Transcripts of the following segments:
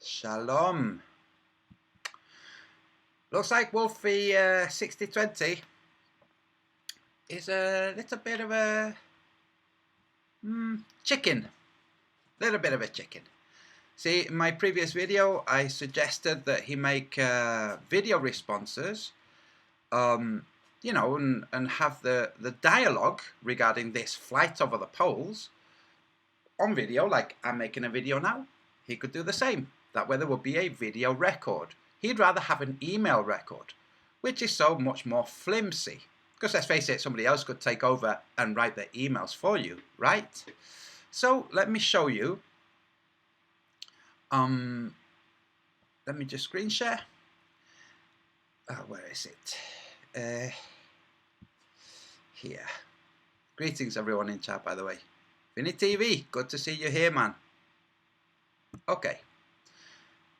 Shalom. Looks like Wolfie 6020 is a little bit of a chicken. Little bit of a chicken. See, in my previous video, I suggested that he make video responses, you know, and have the dialogue regarding this flight over the poles on video, like I'm making a video now. He could do the same. That way there would be a video record. He'd rather have an email record, which is so much more flimsy. Because let's face it, somebody else could take over and write the emails for you, right? So let me show you. Let me just screen share. Where is it? Here. Greetings everyone in chat, by the way. Vinny TV, good to see you here, man. Okay.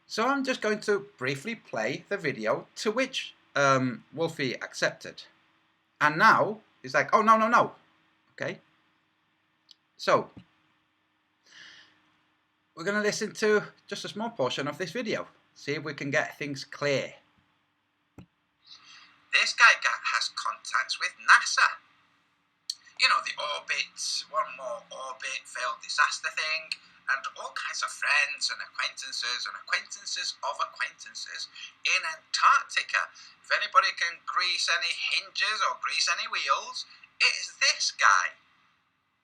So I'm just going to briefly play the video to which Wolfie accepted. And now he's like, oh, no. Okay. So we're going to listen to just a small portion of this video. See if we can get things clear. This guy has contacts with NASA. You know, the orbit, one more orbit, failed disaster thing, and all kinds of friends and acquaintances of acquaintances in Antarctica. If anybody can grease any hinges or grease any wheels, it is this guy.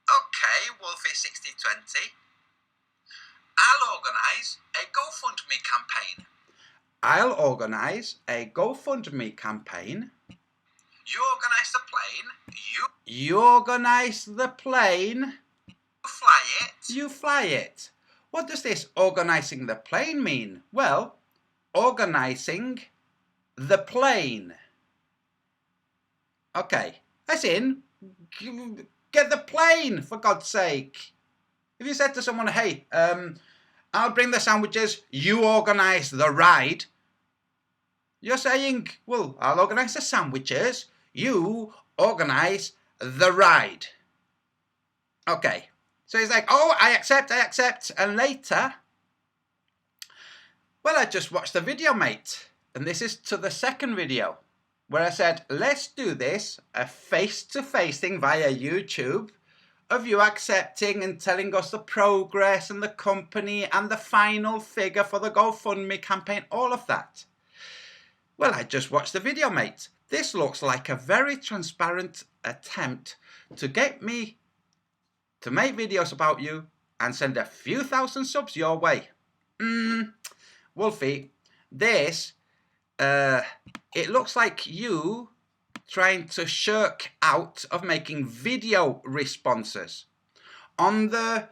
Okay, Wolfie 6020. I'll organise a GoFundMe campaign. I'll organise a GoFundMe campaign. You organise the plane. You organise the plane. You fly it. You fly it. What does this organising the plane mean? Well, organising the plane. Okay, as in, get the plane, for God's sake. If you said to someone, hey, I'll bring the sandwiches, you organise the ride, you're saying, well, I'll organise the sandwiches, you organise the ride. Okay, so he's like, oh, I accept, and later, well, I just watched the video, mate, and this is to the second video, where I said, let's do this, a face-to-face thing via YouTube, of you accepting and telling us the progress and the company and the final figure for the GoFundMe campaign, all of that. Well, I just watched the video, mate. This looks like a very transparent attempt to get me to make videos about you and send a few thousand subs your way. Wolfie, this, it looks like you trying to shirk out of making video responses on the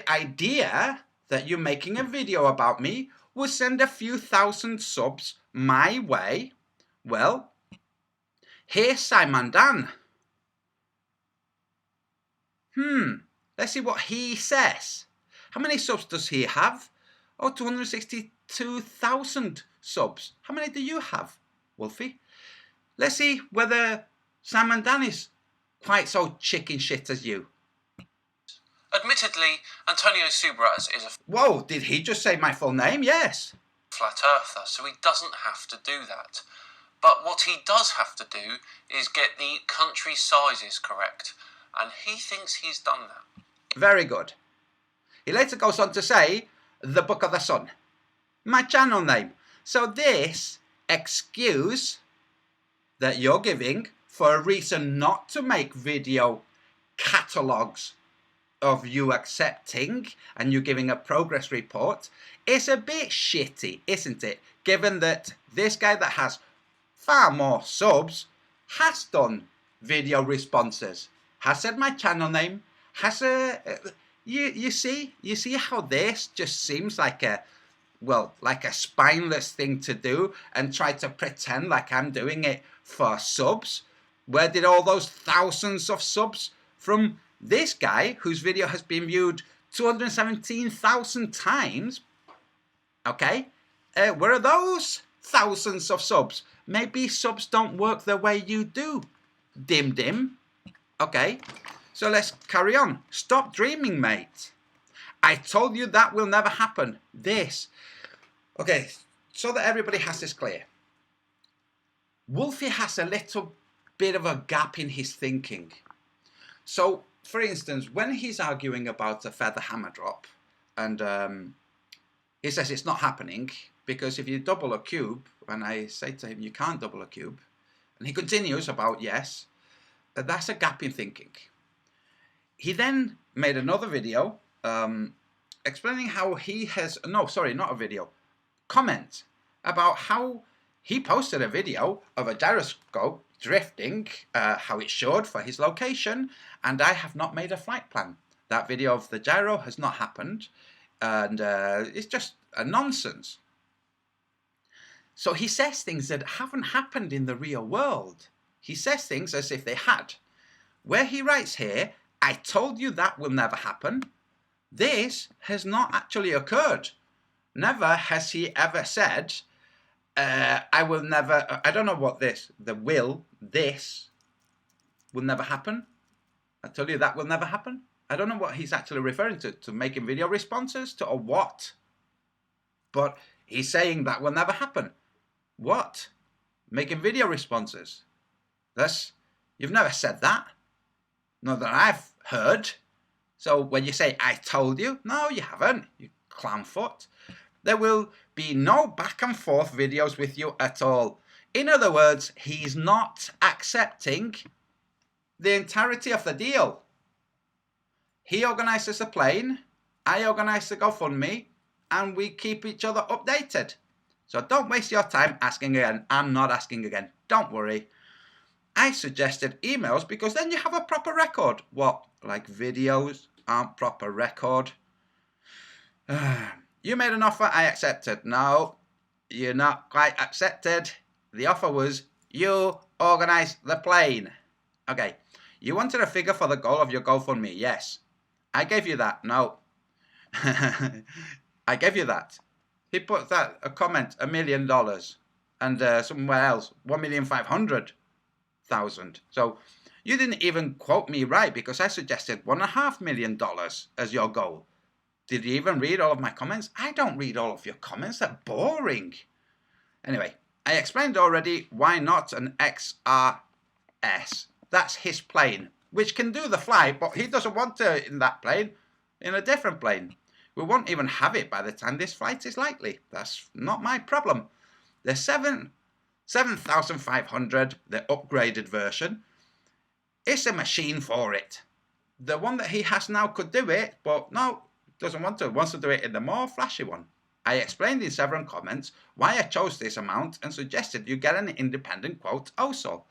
idea that you making a video about me will send a few thousand subs my way. Well, here's Simon Dan. Let's see what he says. How many subs does he have? Oh, 262,000 subs. How many do you have, Wolfie? Let's see whether Simon Dan is quite so chicken shit as you. Admittedly, Antonio Subras is a Whoa, did he just say my full name? Yes. flat earther, so he doesn't have to do that. But what he does have to do is get the country sizes correct, and he thinks he's done that. Very good. He later goes on to say, the Book of the Sun. My channel name. So this excuse that you're giving for a reason not to make video catalogues of you accepting and you giving a progress report is a bit shitty, isn't it? Given that this guy that has far more subs has done video responses, has said my channel name, has you see how this just seems like a spineless thing to do and try to pretend like I'm doing it for subs. Where did all those thousands of subs from this guy whose video has been viewed 217,000 times? Okay, where are those thousands of subs? Maybe subs don't work the way you do, dim. Okay, so let's carry on. Stop dreaming, mate. I told you that will never happen. This. Okay, so that everybody has this clear. Wolfie has a little bit of a gap in his thinking. So, for instance, when he's arguing about a feather hammer drop, and he says it's not happening, because if you double a cube, and I say to him, you can't double a cube, and he continues about, yes, that's a gap in thinking. He then made another video explaining how he has, no, sorry, not a video, comment about how he posted a video of a gyroscope drifting, how it showed for his location, and I have not made a flight plan. That video of the gyro has not happened, and it's just a nonsense. So he says things that haven't happened in the real world. He says things as if they had. Where he writes here, I told you that will never happen. This has not actually occurred. Never has he ever said, I will never, I don't know what this will never happen. I told you that will never happen. I don't know what he's actually referring to making video responses to, or what. But he's saying that will never happen. What? Making video responses? You've never said that. Not that I've heard. So when you say, I told you, no, you haven't, you clownfoot. There will be no back and forth videos with you at all. In other words, he's not accepting the entirety of the deal. He organises the plane, I organise the GoFundMe, and we keep each other updated. So don't waste your time asking again. I'm not asking again. Don't worry. I suggested emails because then you have a proper record. What? Like videos aren't proper record? You made an offer, I accepted. No, you're not quite accepted. The offer was you organise the plane. Okay, you wanted a figure for the goal of your GoFundMe. Yes. I gave you that. No. I gave you that. He put that, a comment, $1 million. And somewhere else, 1,500,000. So you didn't even quote me right because I suggested $1.5 million as your goal. Did you even read all of my comments? I don't read all of your comments. They're boring. Anyway, I explained already why not an XRS. That's his plane, which can do the flight, but he doesn't want to in that plane, in a different plane. We won't even have it by the time this flight is likely. That's not my problem. The 7500, the upgraded version, it's a machine for it. The one that he has now could do it, but no, doesn't want to. Wants to do it in the more flashy one. I explained in several comments why I chose this amount and suggested you get an independent quote also.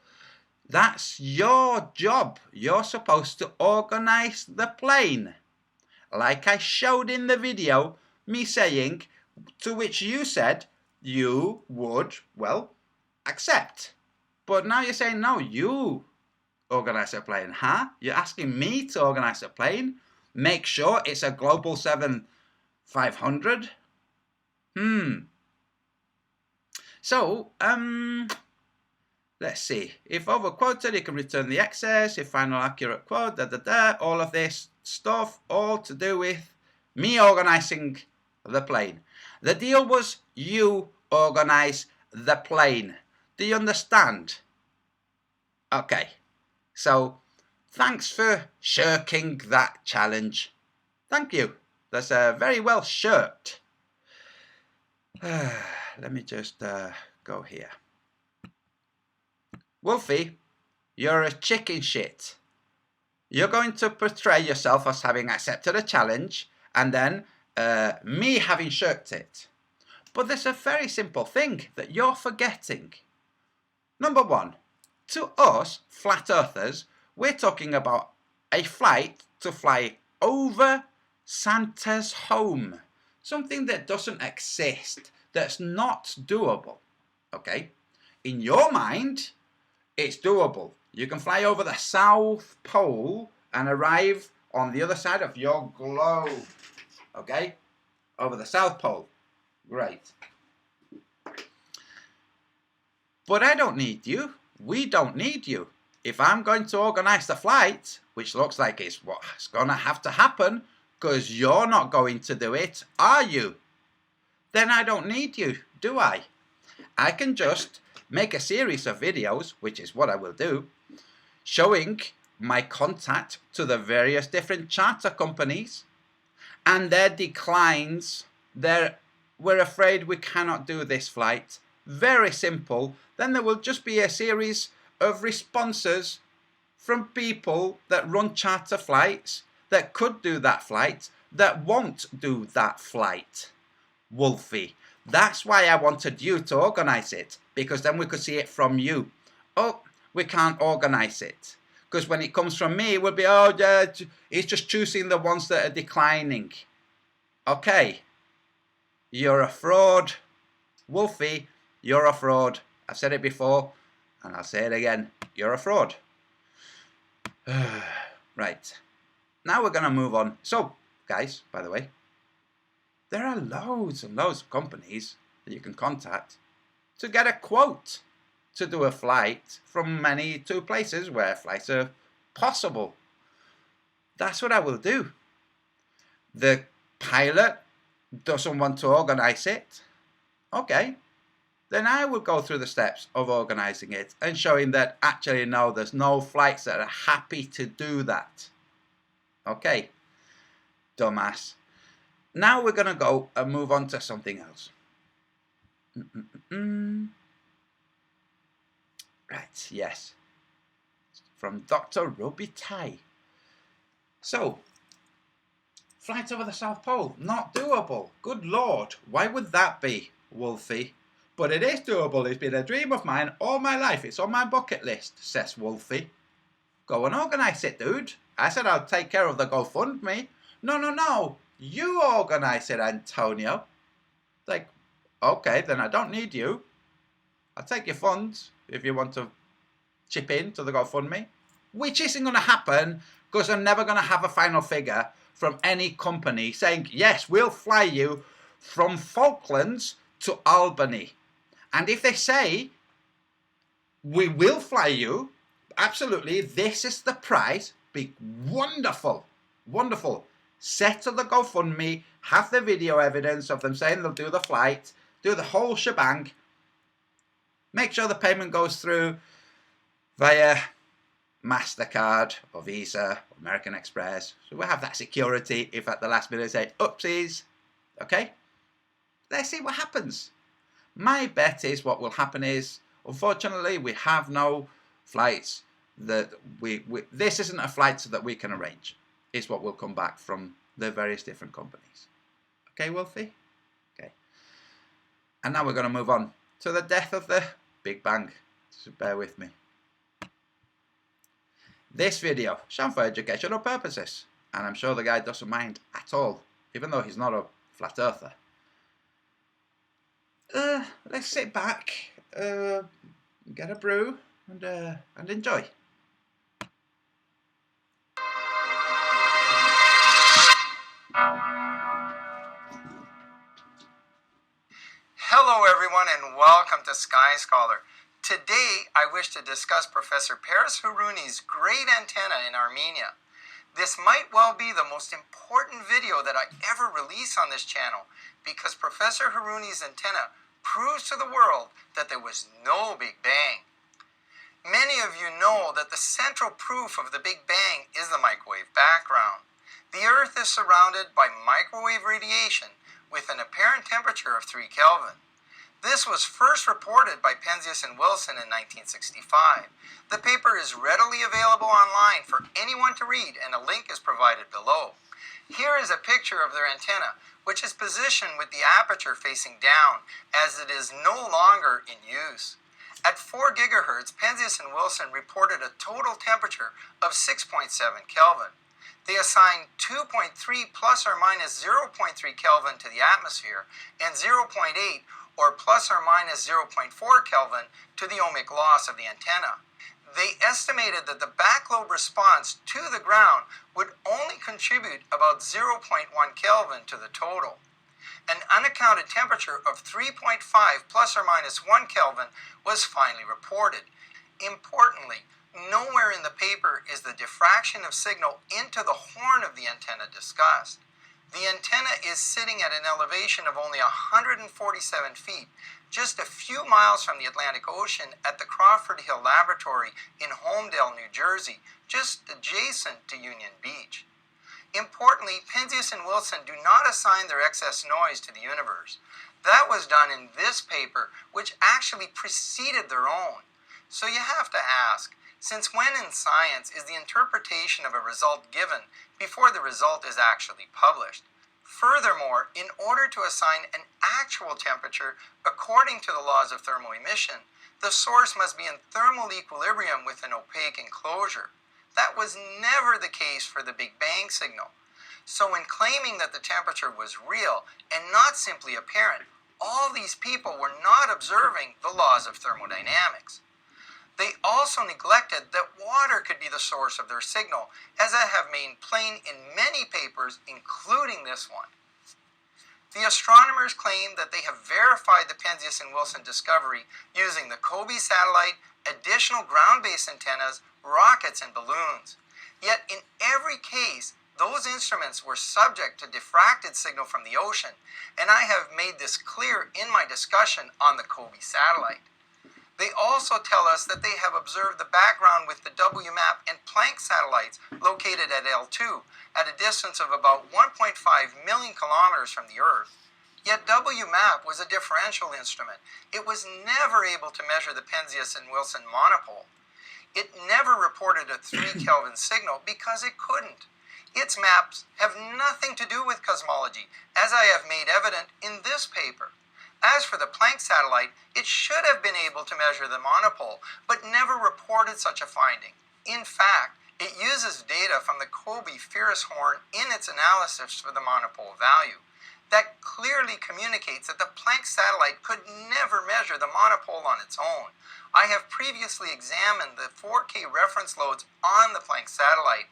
That's your job. You're supposed to organize the plane. Like I showed in the video, me saying, to which you said you would, well, accept. But now you're saying, no, you organize a plane, huh? You're asking me to organize a plane? Make sure it's a Global 7500? So, let's see. If overquoted, you can return the excess. If final accurate quote, all of this stuff, all to do with me organizing the plane. The deal was you organize the plane. Do you understand? Okay. So, thanks for shirking that challenge. Thank you. That's very well shirked. Let me just go here. Wolfie, you're a chicken shit. You're going to portray yourself as having accepted a challenge and then me having shirked it. But there's a very simple thing that you're forgetting. Number one, to us, flat earthers, we're talking about a flight to fly over Santa's home. Something that doesn't exist, that's not doable. Okay? In your mind, it's doable. You can fly over the South Pole and arrive on the other side of your globe. Okay? Over the South Pole. Great. But I don't need you. We don't need you. If I'm going to organize the flight, which looks like it's what's going to have to happen, because you're not going to do it, are you? Then I don't need you, do I? I can just make a series of videos, which is what I will do, showing my contact to the various different charter companies and their declines. We're afraid we cannot do this flight. Very simple. Then there will just be a series of responses from people that run charter flights that could do that flight that won't do that flight. Wolfie, that's why I wanted you to organize it, because then we could see it from you. Oh, we can't organize it. Because when it comes from me, it would be, oh, yeah, he's just choosing the ones that are declining. Okay. You're a fraud. Wolfie, you're a fraud. I've said it before, and I'll say it again. You're a fraud. Right. Now we're going to move on. So, guys, by the way, there are loads and loads of companies that you can contact to get a quote to do a flight from any two places where flights are possible. That's what I will do. The pilot doesn't want to organize it. Okay. Then I will go through the steps of organizing it and showing that actually no, there's no flights that are happy to do that. Okay. Dumbass. Now we're going to go and move on to something else. Right, yes. From Dr. Robitaille. So, flight over the South Pole, not doable. Good Lord, why would that be, Wolfie? But it is doable. It's been a dream of mine all my life. It's on my bucket list, says Wolfie. Go and organise it, dude. I said I'll take care of the GoFundMe. No. You organise it, Antonio. Like, okay, then I don't need you. I'll take your funds if you want to chip in to the GoFundMe. Which isn't going to happen because I'm never going to have a final figure from any company saying, yes, we'll fly you from Falklands to Albany. And if they say, we will fly you, absolutely, this is the price, be wonderful, wonderful. Set up the GoFundMe, have the video evidence of them saying they'll do the flight, do the whole shebang, make sure the payment goes through via MasterCard or Visa or American Express. So we'll have that security if at the last minute they say, oopsies, okay? Let's see what happens. My bet is what will happen is Unfortunately, we have no flights that this isn't a flight that we can arrange. It's what will come back from the various different companies. Okay, Wolfie? Okay. And now we're going to move on to the death of the Big Bang. So bear with me. This video shown for educational purposes, and I'm sure the guy doesn't mind at all, even though he's not a flat earther. Let's sit back, get a brew, and enjoy. Hello everyone and welcome to Sky Scholar. Today I wish to discuss Professor Paris Hourouni's great antenna in Armenia. This might well be the most important video that I ever release on this channel because Professor Hourouni's antenna proves to the world that there was no Big Bang. Many of you know that the central proof of the Big Bang is the microwave background. The Earth is surrounded by microwave radiation with an apparent temperature of 3 Kelvin. This was first reported by Penzias and Wilson in 1965. The paper is readily available online for anyone to read, and a link is provided below. Here is a picture of their antenna, which is positioned with the aperture facing down, as it is no longer in use. At 4 gigahertz, Penzias and Wilson reported a total temperature of 6.7 Kelvin. They assigned 2.3 plus or minus 0.3 Kelvin to the atmosphere and 0.8 or plus or minus 0.4 Kelvin to the ohmic loss of the antenna. They estimated that the backlobe response to the ground would only contribute about 0.1 Kelvin to the total. An unaccounted temperature of 3.5 plus or minus 1 Kelvin was finally reported. Importantly, nowhere in the paper is the diffraction of signal into the horn of the antenna discussed. The antenna is sitting at an elevation of only 147 feet, just a few miles from the Atlantic Ocean at the Crawford Hill Laboratory in Holmdel, New Jersey, just adjacent to Union Beach. Importantly, Penzias and Wilson do not assign their excess noise to the universe. That was done in this paper, which actually preceded their own. So you have to ask, since when in science is the interpretation of a result given before the result is actually published? Furthermore, in order to assign an actual temperature according to the laws of thermal emission, the source must be in thermal equilibrium with an opaque enclosure. That was never the case for the Big Bang signal. So in claiming that the temperature was real and not simply apparent, all these people were not observing the laws of thermodynamics. They also neglected that water could be the source of their signal, as I have made plain in many papers, including this one. The astronomers claim that they have verified the Penzias and Wilson discovery using the COBE satellite, additional ground-based antennas, rockets, and balloons. Yet in every case, those instruments were subject to diffracted signal from the ocean, and I have made this clear in my discussion on the COBE satellite. They also tell us that they have observed the background with the WMAP and Planck satellites located at L2 at a distance of about 1.5 million kilometers from the Earth. Yet WMAP was a differential instrument. It was never able to measure the Penzias and Wilson monopole. It never reported a 3 Kelvin signal because it couldn't. Its maps have nothing to do with cosmology, as I have made evident in this paper. As for the Planck satellite, it should have been able to measure the monopole, but never reported such a finding. In fact, it uses data from the COBE Ferris horn in its analysis for the monopole value. That clearly communicates that the Planck satellite could never measure the monopole on its own. I have previously examined the 4K reference loads on the Planck satellite.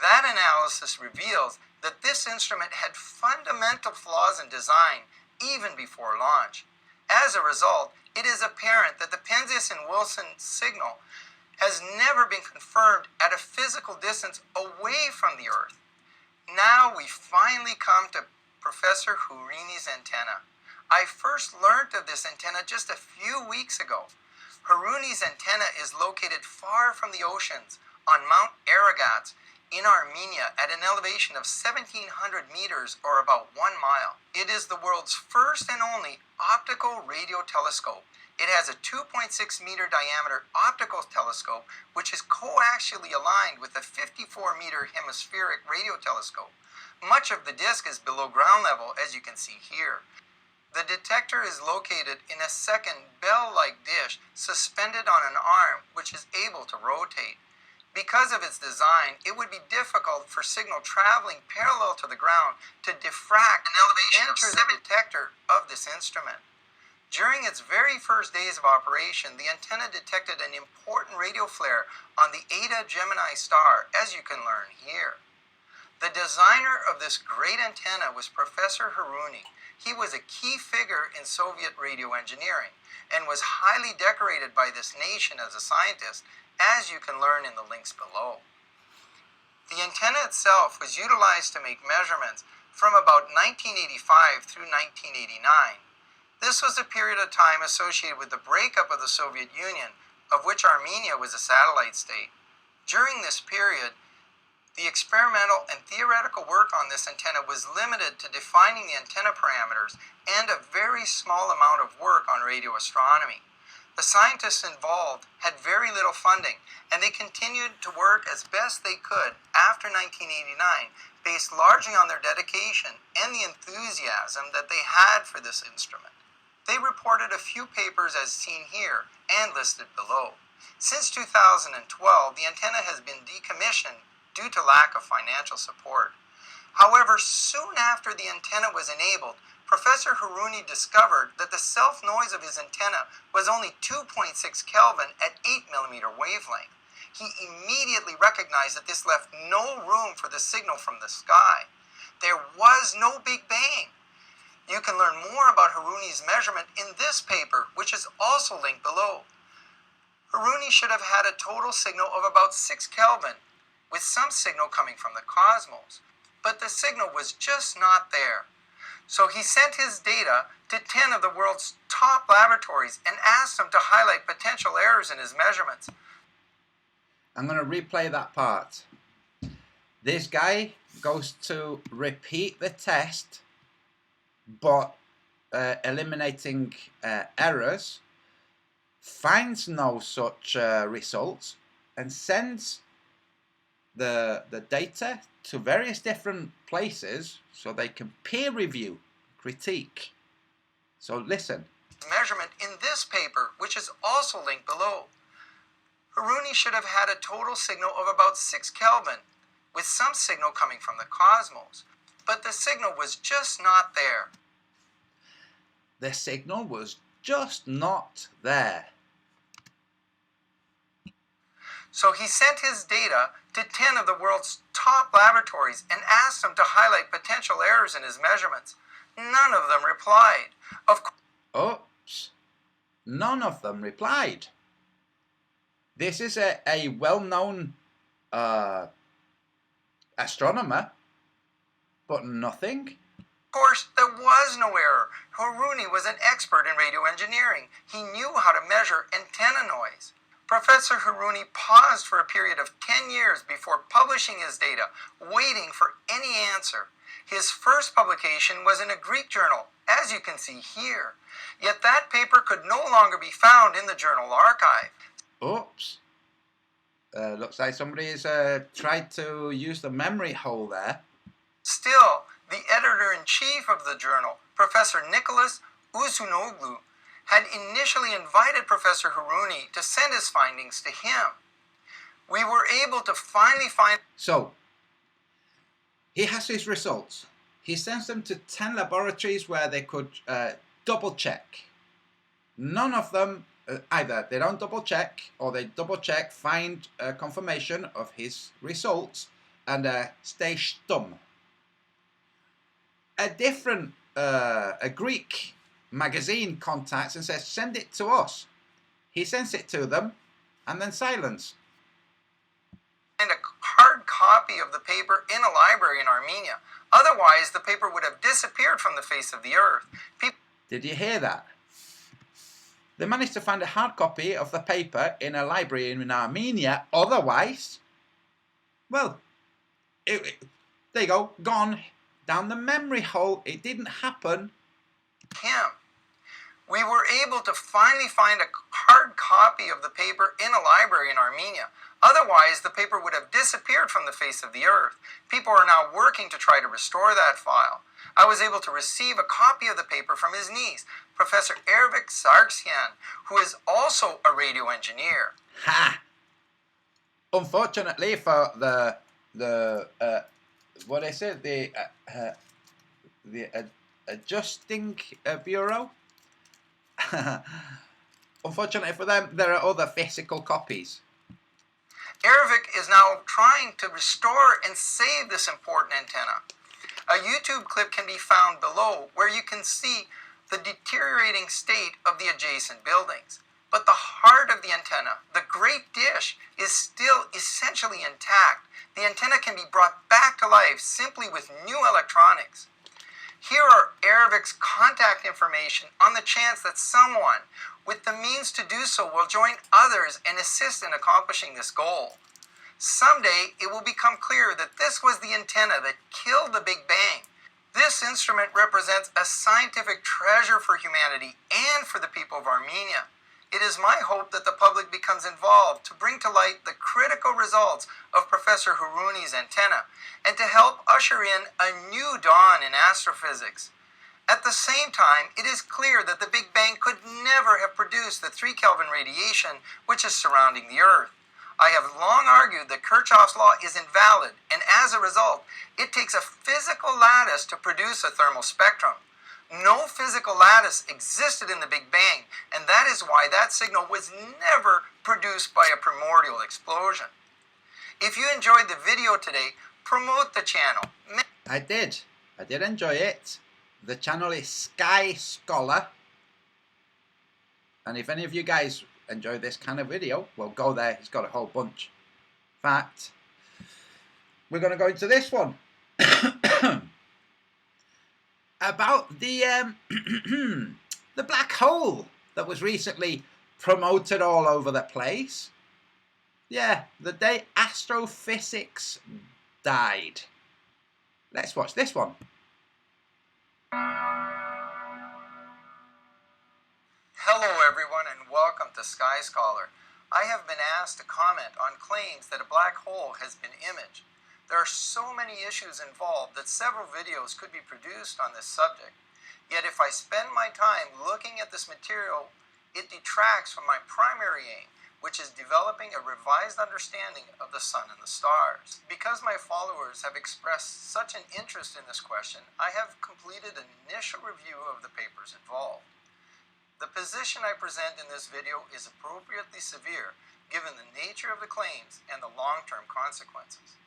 That analysis reveals that this instrument had fundamental flaws in design even before launch. As a result, it is apparent that the Penzias and Wilson signal has never been confirmed at a physical distance away from the Earth. Now we finally come to Professor Hourouni's antenna. I first learned of this antenna just a few weeks ago. Hourouni's antenna is located far from the oceans on Mount Aragat in Armenia at an elevation of 1,700 meters or about 1 mile. It is the world's first and only optical radio telescope It has a 2.6 meter diameter optical telescope, which is coaxially aligned with a 54 meter hemispheric radio telescope. Much of the disk is below ground level, as you can see here. The detector is located in a second bell-like dish suspended on an arm which is able to rotate. Because of its design, it would be difficult for signal traveling parallel to the ground to diffract and enter the detector of this instrument. During its very first days of operation, the antenna detected an important radio flare on the Eta Gemini star, as you can learn here. The designer of this great antenna was Professor Harouni. He was a key figure in Soviet radio engineering and was highly decorated by this nation as a scientist, as you can learn in the links below. The antenna itself was utilized to make measurements from about 1985 through 1989. This was a period of time associated with the breakup of the Soviet Union, of which Armenia was a satellite state. During this period, the experimental and theoretical work on this antenna was limited to defining the antenna parameters and a very small amount of work on radio astronomy. The scientists involved had very little funding, and they continued to work as best they could after 1989, based largely on their dedication and the enthusiasm that they had for this instrument. They reported a few papers as seen here and listed below. Since 2012, the antenna has been decommissioned due to lack of financial support. However, soon after the antenna was enabled, Professor Harouni discovered that the self-noise of his antenna was only 2.6 Kelvin at 8 millimeter wavelength. He immediately recognized that this left no room for the signal from the sky. There was no Big Bang. You can learn more about Harouni's measurement in this paper, which is also linked below. Harouni should have had a total signal of about 6 Kelvin, with some signal coming from the cosmos. But the signal was just not there. So he sent his data to 10 of the world's top laboratories and asked them to highlight potential errors in his measurements. I'm going to replay that part. This guy goes to repeat the test, but eliminating errors, finds no such results, and sends the data to various different places so they can peer review, critique. So listen. Measurement in this paper, which is also linked below. Harouni should have had a total signal of about 6 Kelvin, with some signal coming from the cosmos. But the signal was just not there. The signal was just not there. So he sent his data to 10 of the world's top laboratories and asked them to highlight potential errors in his measurements. None of them replied. Oops. None of them replied. This is a well-known astronomer, but nothing. Of course, there was no error. Harouni was an expert in radio engineering. He knew how to measure antenna noise. Professor Harouni paused for a period of 10 years before publishing his data, waiting for any answer. His first publication was in a Greek journal, as you can see here. Yet that paper could no longer be found in the journal archive. Oops. Looks like somebody has tried to use the memory hole there. Still, the editor-in-chief of the journal, Professor Nicholas Uzunoglu, had initially invited Professor Harouni to send his findings to him. We were able to finally find... So, he has his results. He sends them to 10 laboratories where they could double check. None of them, either they don't double check or they double check, find confirmation of his results and stay stum. A different, a Greek magazine contacts and says, send it to us. He sends it to them and then silence. And a hard copy of the paper in a library in Armenia. Otherwise, the paper would have disappeared from the face of the earth. Did you hear that? They managed to find a hard copy of the paper in a library in Armenia. Otherwise, well, there you go, gone down the memory hole. It didn't happen. We were able to finally find a hard copy of the paper in a library in Armenia. Otherwise, the paper would have disappeared from the face of the earth. People are now working to try to restore that file. I was able to receive a copy of the paper from his niece, Professor Ervik Sargsyan, who is also a radio engineer. Ha! Unfortunately for the what is it, the adjusting bureau. Unfortunately for them, there are other physical copies. Ervik is now trying to restore and save this important antenna. A YouTube clip can be found below where you can see the deteriorating state of the adjacent buildings. But the heart of the antenna, the great dish, is still essentially intact. The antenna can be brought back to life simply with new electronics. Here are Ervik's contact information on the chance that someone with the means to do so will join others and assist in accomplishing this goal. Someday, it will become clear that this was the antenna that killed the Big Bang. This instrument represents a scientific treasure for humanity and for the people of Armenia. It is my hope that the public becomes involved to bring to light the critical results of Professor Harouni's antenna and to help usher in a new dawn in astrophysics. At the same time, it is clear that the Big Bang could never have produced the 3 Kelvin radiation which is surrounding the Earth. I have long argued that Kirchhoff's law is invalid, and as a result, it takes a physical lattice to produce a thermal spectrum. No physical lattice existed in the Big Bang, and that is why that signal was never produced by a primordial explosion. If you enjoyed the video today, promote the channel. I did enjoy it. The channel is Sky Scholar. And if any of you guys enjoy this kind of video, well, go there. He's got a whole bunch. In fact, we're going to go into this one. About the the black hole that was recently promoted all over the place. Yeah, the day astrophysics died. Let's watch this one. Hello everyone and welcome to Sky Scholar. I have been asked to comment on claims that a black hole has been imaged. There are so many issues involved that several videos could be produced on this subject. Yet if I spend my time looking at this material, it detracts from my primary aim, which is developing a revised understanding of the sun and the stars. Because my followers have expressed such an interest in this question, I have completed an initial review of the papers involved. The position I present in this video is appropriately severe, given the nature of the claims and the long-term consequences.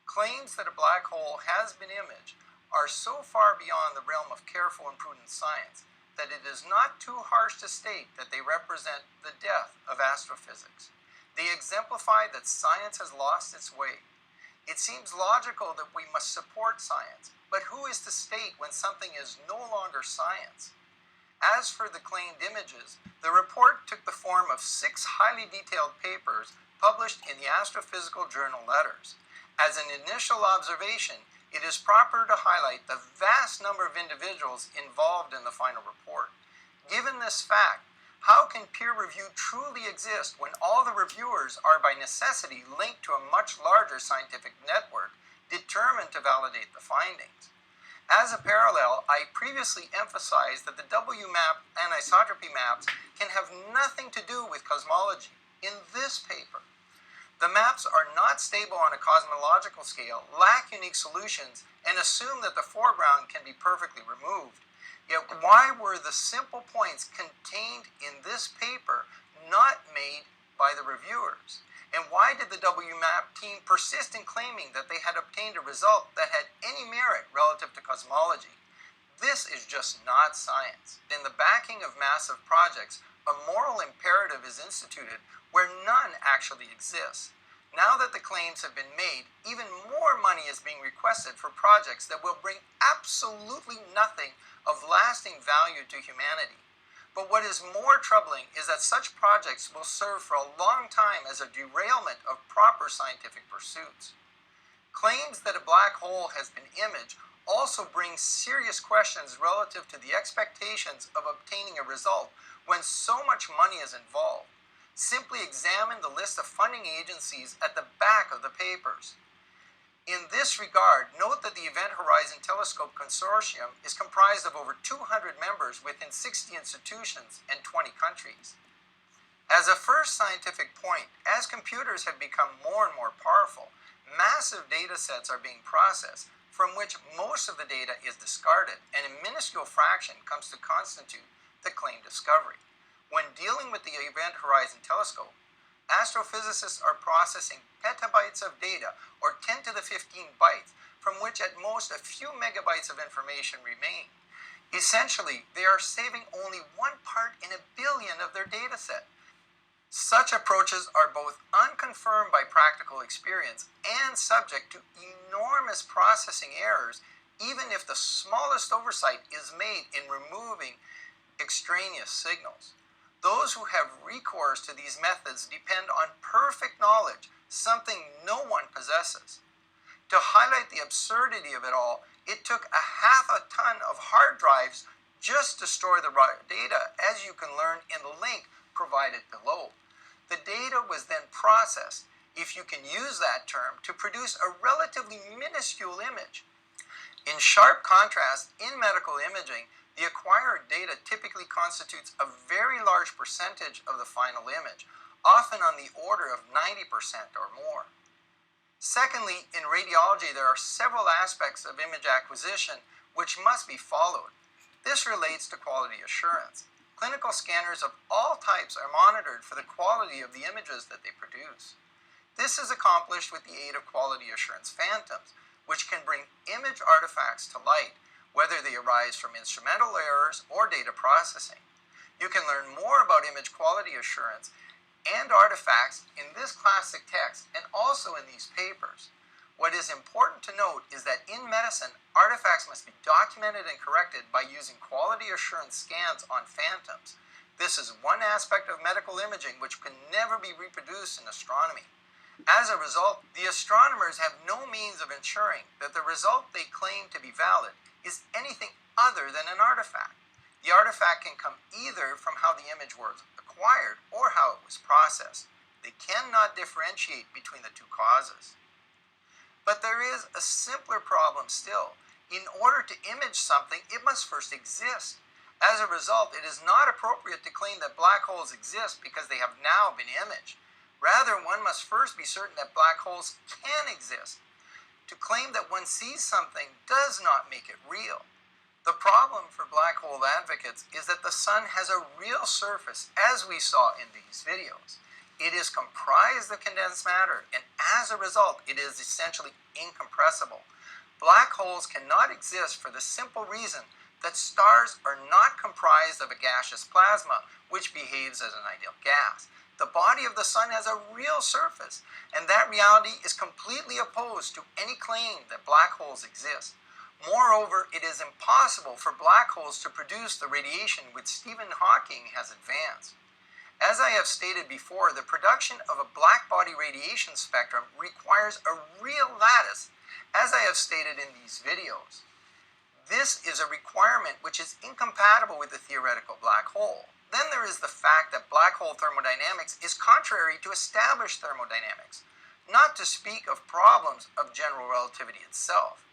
Claims that a black hole has been imaged are so far beyond the realm of careful and prudent science that it is not too harsh to state that they represent the death of astrophysics. They exemplify that science has lost its way. It seems logical that we must support science, but who is to state when something is no longer science? As for the claimed images, the report took the form of 6 highly detailed papers published in the Astrophysical Journal Letters. As an initial observation, it is proper to highlight the vast number of individuals involved in the final report. Given this fact, how can peer review truly exist when all the reviewers are by necessity linked to a much larger scientific network determined to validate the findings? As a parallel, I previously emphasized that the WMAP anisotropy maps can have nothing to do with cosmology. In this paper, the maps are not stable on a cosmological scale, lack unique solutions, and assume that the foreground can be perfectly removed. Yet why were the simple points contained in this paper not made by the reviewers? And why did the WMAP team persist in claiming that they had obtained a result that had any merit relative to cosmology? This is just not science. In the backing of massive projects, a moral imperative is instituted where none actually exists. Now that the claims have been made, even more money is being requested for projects that will bring absolutely nothing of lasting value to humanity. But what is more troubling is that such projects will serve for a long time as a derailment of proper scientific pursuits. Claims that a black hole has been imaged also brings serious questions relative to the expectations of obtaining a result when so much money is involved. Simply examine the list of funding agencies at the back of the papers. In this regard, note that the Event Horizon Telescope Consortium is comprised of over 200 members within 60 institutions and 20 countries. As a first scientific point, as computers have become more and more powerful, massive data sets are being processed, from which most of the data is discarded, and a minuscule fraction comes to constitute the claimed discovery. When dealing with the Event Horizon Telescope, astrophysicists are processing petabytes of data, or 10 to the 15 bytes, from which at most a few megabytes of information remain. Essentially, they are saving only 1 part in a billion of their data set. Such approaches are both unconfirmed by practical experience and subject to enormous processing errors, even if the smallest oversight is made in removing extraneous signals. Those who have recourse to these methods depend on perfect knowledge, something no one possesses. To highlight the absurdity of it all, it took half a ton of hard drives just to store the data, as you can learn in the link provided below. The data was then processed, if you can use that term, to produce a relatively minuscule image. In sharp contrast, in medical imaging, the acquired data typically constitutes a very large percentage of the final image, often on the order of 90% or more. Secondly, in radiology, there are several aspects of image acquisition which must be followed. This relates to quality assurance. Clinical scanners of all types are monitored for the quality of the images that they produce. This is accomplished with the aid of quality assurance phantoms, which can bring image artifacts to light, whether they arise from instrumental errors or data processing. You can learn more about image quality assurance and artifacts in this classic text and also in these papers. What is important to note is that in medicine, artifacts must be documented and corrected by using quality assurance scans on phantoms. This is one aspect of medical imaging which can never be reproduced in astronomy. As a result, the astronomers have no means of ensuring that the result they claim to be valid is anything other than an artifact. The artifact can come either from how the image was acquired or how it was processed. They cannot differentiate between the two causes. But there is a simpler problem still. In order to image something, it must first exist. As a result, it is not appropriate to claim that black holes exist because they have now been imaged. Rather, one must first be certain that black holes can exist. To claim that one sees something does not make it real. The problem for black hole advocates is that the sun has a real surface, as we saw in these videos. It is comprised of condensed matter, and as a result, it is essentially incompressible. Black holes cannot exist for the simple reason that stars are not comprised of a gaseous plasma, which behaves as an ideal gas. The body of the sun has a real surface, and that reality is completely opposed to any claim that black holes exist. Moreover, it is impossible for black holes to produce the radiation which Stephen Hawking has advanced. As I have stated before, the production of a black body radiation spectrum requires a real lattice, as I have stated in these videos. This is a requirement which is incompatible with the theoretical black hole. Then there is the fact that black hole thermodynamics is contrary to established thermodynamics, not to speak of problems of general relativity itself.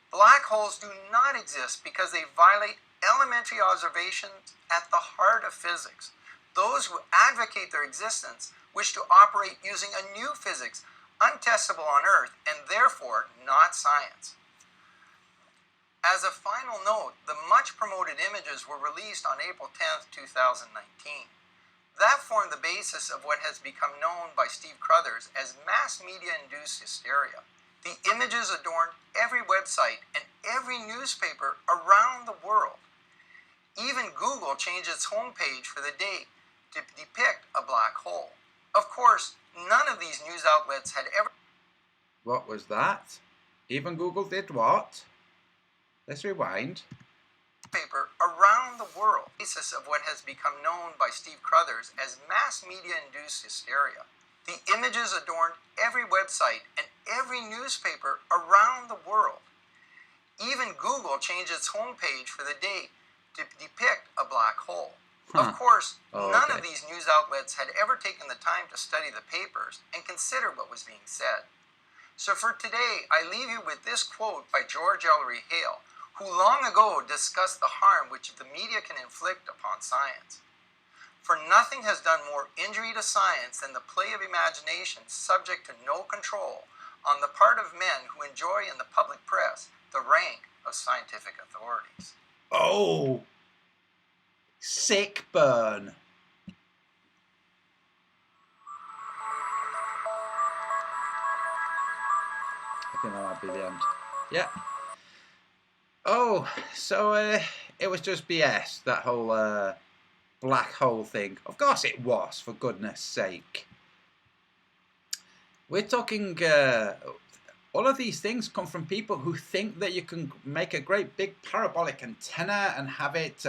Black holes do not exist because they violate elementary observations at the heart of physics. Those who advocate their existence wish to operate using a new physics, untestable on Earth, and therefore not science. As a final note, the much promoted images were released on April 10, 2019. That formed the basis of what has become known by Steve Crothers as mass media-induced hysteria. The images adorned every website and every newspaper around the world. Even Google changed its homepage for the day to depict a black hole. Of course, none of these news outlets had ever... What was that? Even Google did what? Let's rewind. Paper around the world. Basis of what has become known by Steve Crothers as mass media-induced hysteria. The images adorned every website and every newspaper around the world. Even Google changed its homepage for the day to depict a black hole. Huh. Of course, none Okay. of these news outlets had ever taken the time to study the papers and consider what was being said. So for today, I leave you with this quote by George Ellery Hale, who long ago discussed the harm which the media can inflict upon science. For nothing has done more injury to science than the play of imagination subject to no control on the part of men who enjoy in the public press the rank of scientific authorities. Oh, sick burn. I think that might be the end. Yeah. Oh, so it was just BS, that whole black hole thing. Of course it was, for goodness sake. We're talking, all of these things come from people who think that you can make a great big parabolic antenna and have it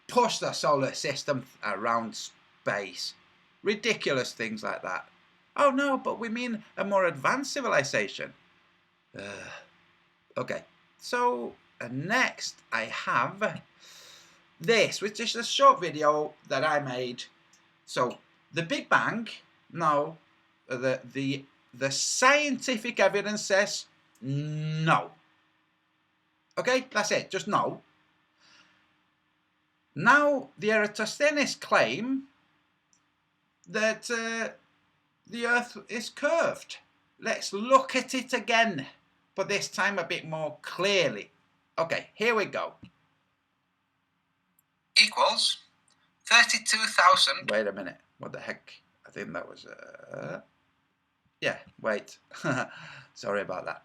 push the solar system around space. Ridiculous things like that. Oh no, but we mean a more advanced civilization. Okay, so next I have this, which is a short video that I made. So the Big Bang, no, the scientific evidence says no. Okay, that's it, just no. Now the Eratosthenes claim that the Earth is curved. Let's look at it again, but this time a bit more clearly. Okay, here we go. Equals 32,000. Wait a minute. What the heck? I think that was... yeah, wait. Sorry about that.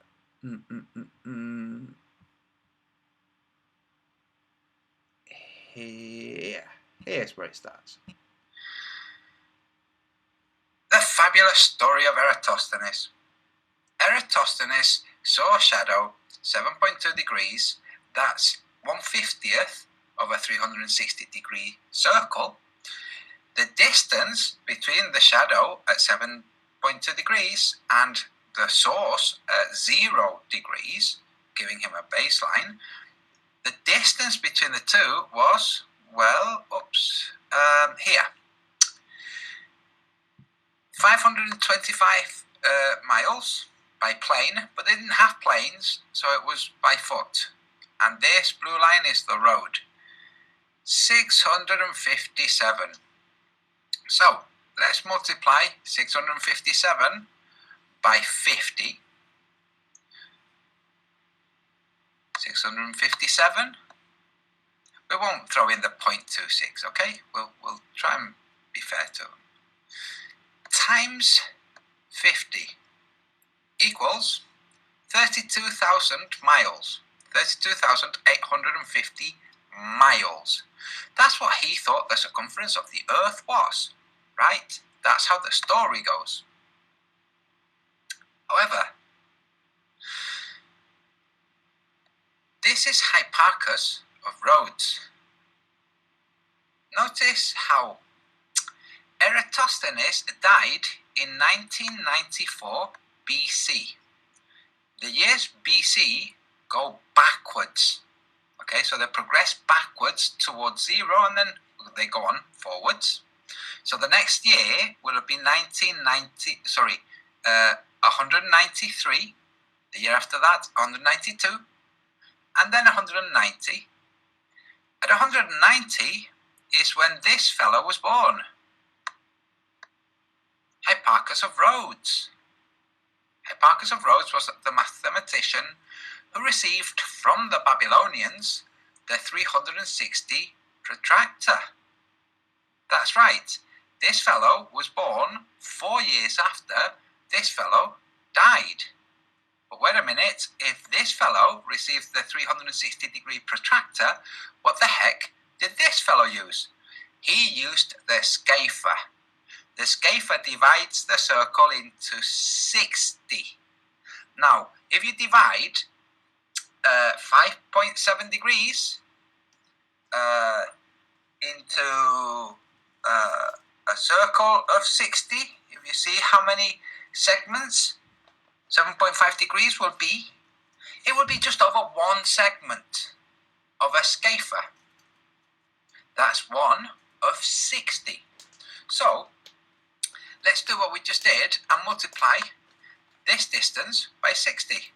Here's where it starts. The fabulous story of Eratosthenes. Eratosthenes saw a shadow 7.2 degrees, that's 1/50th of a 360-degree circle. The distance between the shadow at 7.2 degrees and the source at 0 degrees, giving him a baseline, the distance between the two was, well, here. 525 miles by plane, but they didn't have planes, so it was by foot. And this blue line is the road. 657. So let's multiply 657 by 50. 657. We won't throw in the 0.26, okay? We'll try and be fair to them. Times 50 equals 32,000 miles. 32,850 miles. That's what he thought the circumference of the Earth was, right? That's how the story goes. However, this is Hipparchus of Rhodes. Notice how Eratosthenes died in 1994 BC. The years BC go backwards. Okay, so they progress backwards towards 0 and then they go on forwards. So the next year will have been 193. The year after that, 192. And then 190. At 190 is when this fellow was born. Hipparchus of Rhodes. Hipparchus of Rhodes was the mathematician who received from the Babylonians the 360 protractor. That's right. This fellow was born 4 years after this fellow died. But wait a minute, if this fellow received the 360-degree protractor, what the heck did this fellow use? He used the scapher. The scapher divides the circle into 60. Now, if you divide 5.7 degrees into a circle of 60, if you see how many segments 7.5 degrees will be, it would be just over one segment of a scapher. That's 1 of 60. So let's do what we just did and multiply this distance by 60.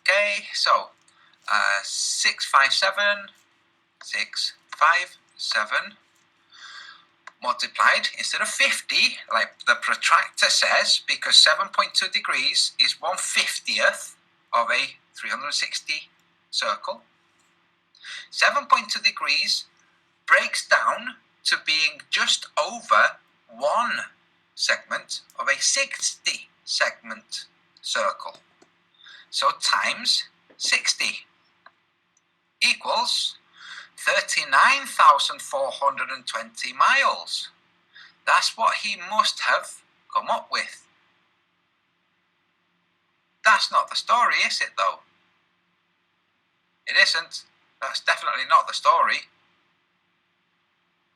Okay, so 657 multiplied, instead of 50 like the protractor says, because 7.2 degrees is 1/50th of a 360 circle. 7.2 degrees breaks down to being just over one segment of a 60 segment circle. So times 60 equals 39,420 miles. That's what he must have come up with. That's not the story, is it though? It isn't. That's definitely not the story.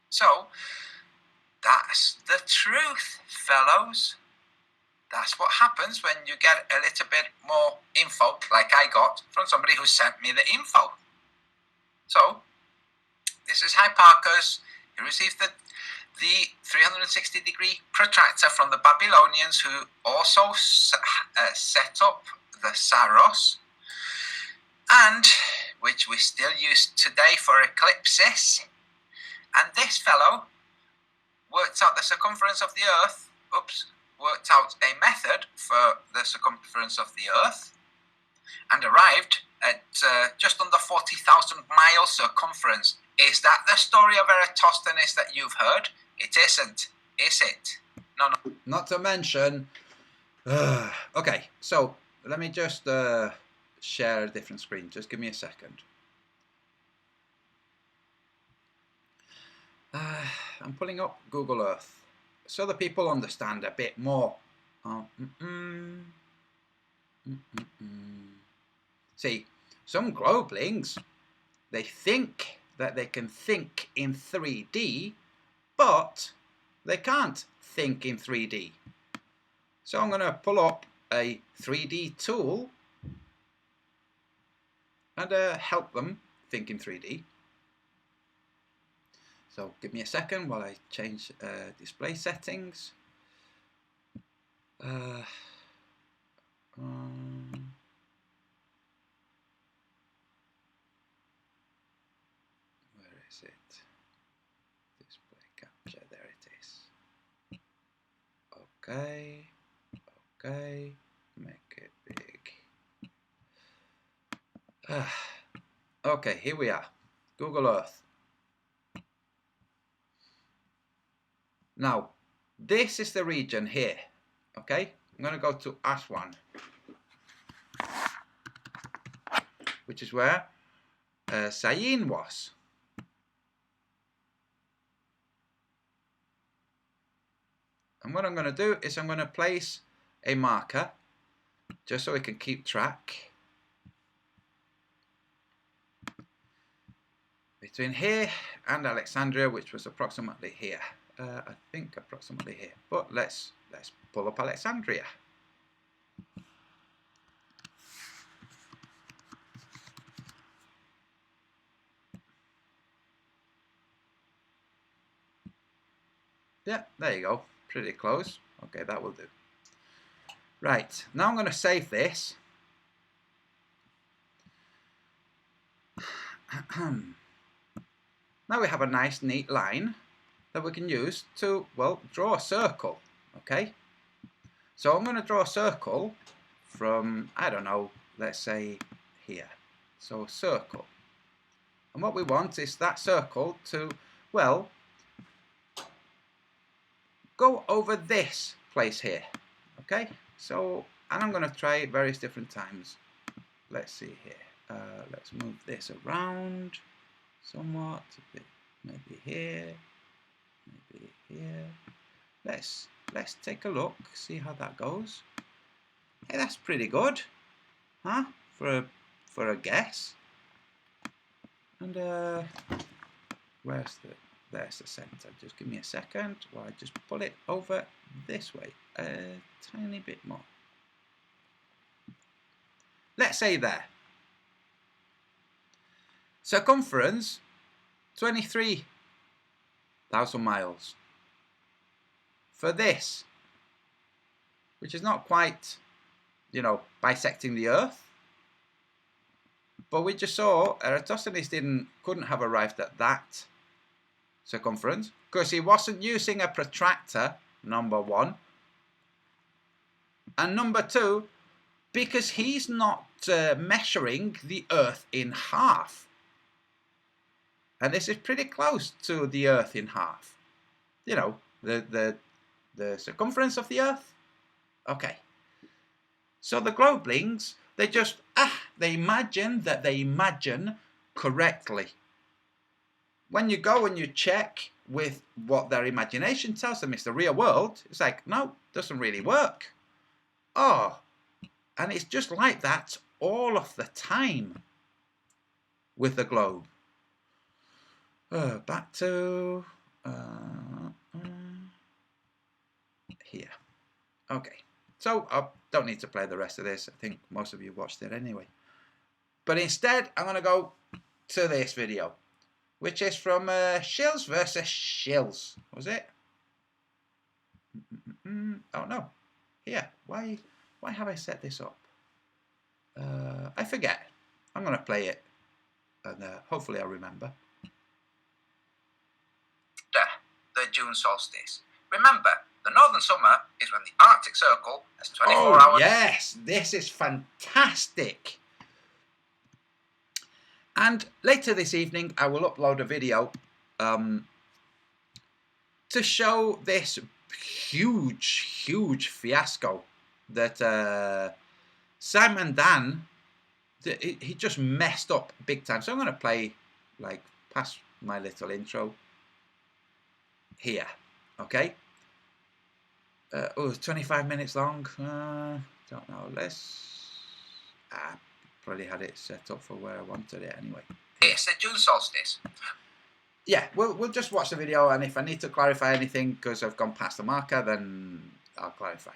So, that's the truth, fellows. That's what happens when you get a little bit more info, like I got from somebody who sent me the info. So, this is Hipparchus. He received the 360-degree protractor from the Babylonians, who also set up the Saros, and which we still use today for eclipses. And this fellow worked out the circumference of the Earth. Worked out a method for the circumference of the Earth, and arrived at just under 40,000 mile circumference. Is that the story of Eratosthenes that you've heard? It isn't, is it? No. Not to mention, okay, so let me just share a different screen. Just give me a second. I'm pulling up Google Earth so that people understand a bit more. See, some globalings, they think that they can think in 3D, but they can't think in 3D. So I'm going to pull up a 3D tool and help them think in 3D. So give me a second while I change display settings. Where is it? Display capture, there it is. Okay, make it big. Okay, here we are, Google Earth. Now, this is the region here, okay? I'm going to go to Aswan, which is where Syene was. And what I'm going to do is I'm going to place a marker, just so we can keep track, between here and Alexandria, which was approximately here. I think approximately here, but let's pull up Alexandria. Yeah, there you go, pretty close. Okay, that will do. Right, now I'm going to save this. Now we have a nice neat line that we can use to, well, draw a circle, okay? So I'm going to draw a circle from, I don't know, let's say here. So circle. And what we want is that circle to, well, go over this place here, okay? So, and I'm going to try various different times. Let's see here. Let's move this around somewhat, a bit, maybe here. Maybe here. Let's take a look, see how that goes. Hey, that's pretty good, huh? For a guess. And there's the center. Just give me a second while I just pull it over this way a tiny bit more. Let's say there. Circumference, 23,000 miles. For this, which is not quite, you know, bisecting the Earth, but we just saw Eratosthenes couldn't have arrived at that circumference because he wasn't using a protractor, number one, and number two, because he's not measuring the Earth in half. And this is pretty close to the Earth in half. You know, the circumference of the Earth. Okay. So the globelings, they just, they imagine that they imagine correctly. When you go and you check with what their imagination tells them is the real world, it's like, no, doesn't really work. Oh, and it's just like that all of the time with the globe. Back to here. Okay, so I don't need to play the rest of this. I think most of you watched it anyway. But instead, I'm going to go to this video, which is from Shills versus Shills. Was it? Oh no. Here. Why have I set this up? I forget. I'm going to play it, and hopefully I'll remember. The June solstice. Remember, the northern summer is when the Arctic Circle has 24 hours. Yes, this is fantastic. And later this evening, I will upload a video to show this huge fiasco that Simon Dan, he just messed up big time. So I'm going to play, like, past my little intro here, okay? Oh, 25 minutes long. Don't know. Probably had it set up for where I wanted it anyway. It's the June solstice. Yeah, we'll just watch the video, and if I need to clarify anything because I've gone past the marker, then I'll clarify.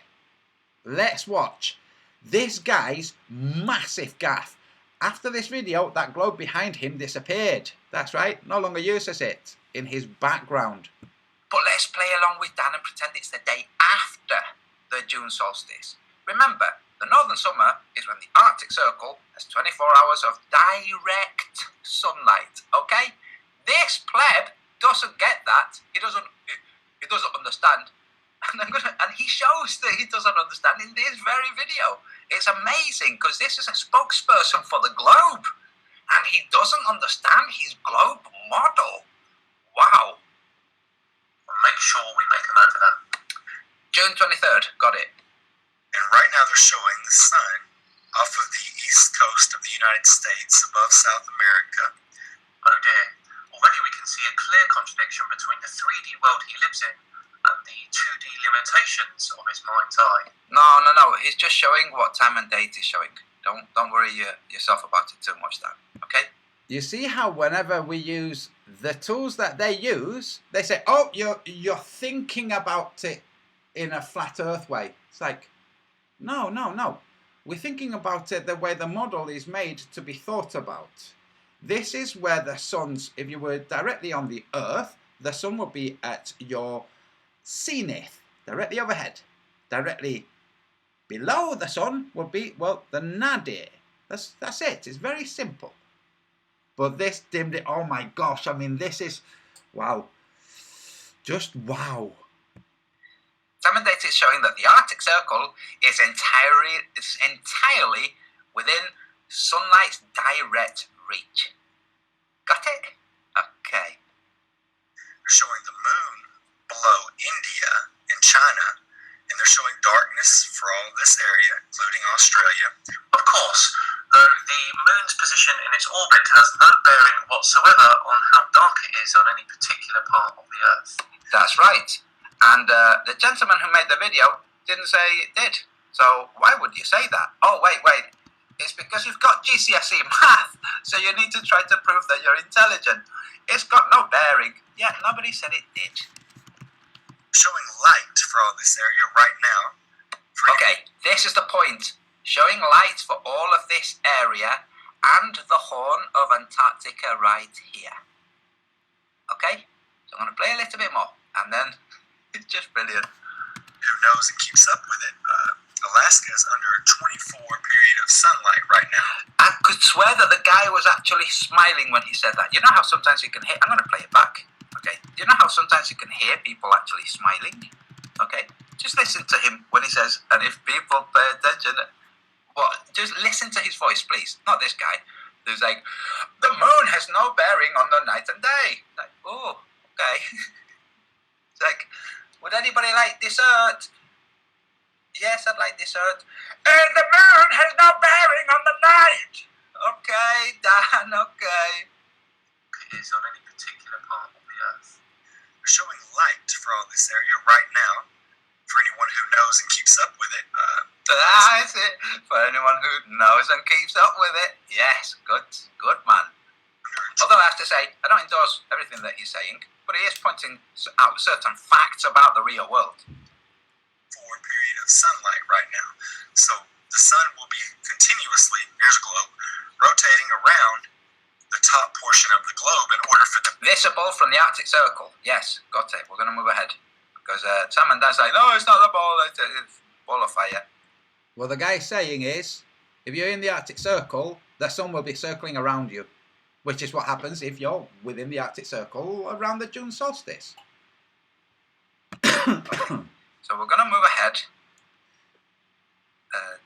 Let's watch this guy's massive gaffe. After this video, that globe behind him disappeared. That's right, no longer uses it in his background. But let's play along with Dan and pretend it's the day after the June solstice. Remember, the northern summer is when the Arctic Circle has 24 hours of direct sunlight, okay? This pleb doesn't get that. He doesn't understand. And he shows that he doesn't understand in this very video. It's amazing because this is a spokesperson for the globe. And he doesn't understand his globe model. Wow. Make sure we make a note of that. June 23rd, got it. And right now they're showing the sun off of the east coast of the United States above South America. Oh dear. Already we can see a clear contradiction between the 3D world he lives in and the 2D limitations of his mind's eye. No. He's just showing what time and date he's showing. Don't worry yourself about it too much, Dan. Okay? You see how whenever we use the tools that they use, they say, "Oh, you're thinking about it in a flat Earth way." It's like, no. We're thinking about it the way the model is made to be thought about. This is where the sun's, if you were directly on the Earth, the sun would be at your zenith, directly overhead. Directly below the sun would be, well, the nadir. That's it. It's very simple. But this dimmed it. Oh my gosh! I mean, this is wow. Just wow. Time and date is showing that the Arctic Circle is entirely within sunlight's direct reach. Got it? Okay. They're showing the moon below India and China, and they're showing darkness for all of this area, including Australia. Of course, though the moon's position in its orbit has no bearing whatsoever on how dark it is on any particular part of the Earth. That's right. And the gentleman who made the video didn't say it did. So why would you say that? Oh, wait. It's because you've got GCSE math, so you need to try to prove that you're intelligent. It's got no bearing. Yeah, nobody said it did. Showing light for all this area right now. Okay, this is the point. showing lights for all of this area and the Horn of Antarctica right here. Okay? So I'm going to play a little bit more, and then it's just brilliant. Who knows and keeps up with it? Alaska is under a 24 period of sunlight right now. I could swear that the guy was actually smiling when he said that. You know how sometimes you can hear... I'm going to play it back. Okay? You know how sometimes you can hear people actually smiling? Okay? Just listen to him when he says, and if people pay attention... Well, just listen to his voice, please. Not this guy. Who's like, the moon has no bearing on the night and day. Like, oh, okay. It's like, would anybody like dessert? Yes, I'd like dessert. The moon has no bearing on the night. Okay, Dan, okay. Is on any particular part of the Earth. We're showing light for all this area right now. For anyone who knows and keeps up with it. That's it. For anyone who knows and keeps up with it. Yes, good man. Although I have to say, I don't endorse everything that he's saying, but he is pointing out certain facts about the real world. Period of sunlight right now. So the sun will be continuously, here's a globe, rotating around the top portion of the globe in order for them. Visible from the Arctic Circle. Yes, got it. We're going to move ahead. Because Sam and Dan's like, no, it's not the ball, it's a ball of fire. Well, the guy's saying is, if you're in the Arctic Circle, the sun will be circling around you, which is what happens if you're within the Arctic Circle around the June solstice. So we're going to move ahead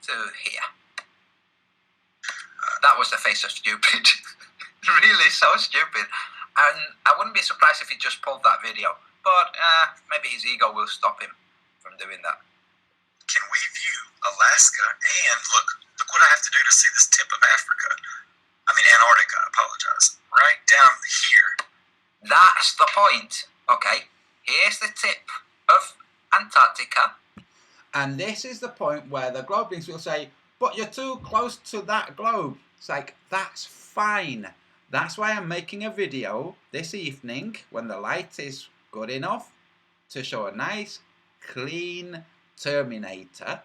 to here. That was the face of stupid. Really so stupid. And I wouldn't be surprised if he just pulled that video. But maybe his ego will stop him from doing that. Can we view Alaska and look what I have to do to see this tip of Africa. I mean Antarctica, I apologize. Right down here. That's the point. Okay. Here's the tip of Antarctica. And this is the point where the Globelings will say, but you're too close to that globe. It's like, that's fine. That's why I'm making a video this evening when the light is good enough to show a nice, clean Terminator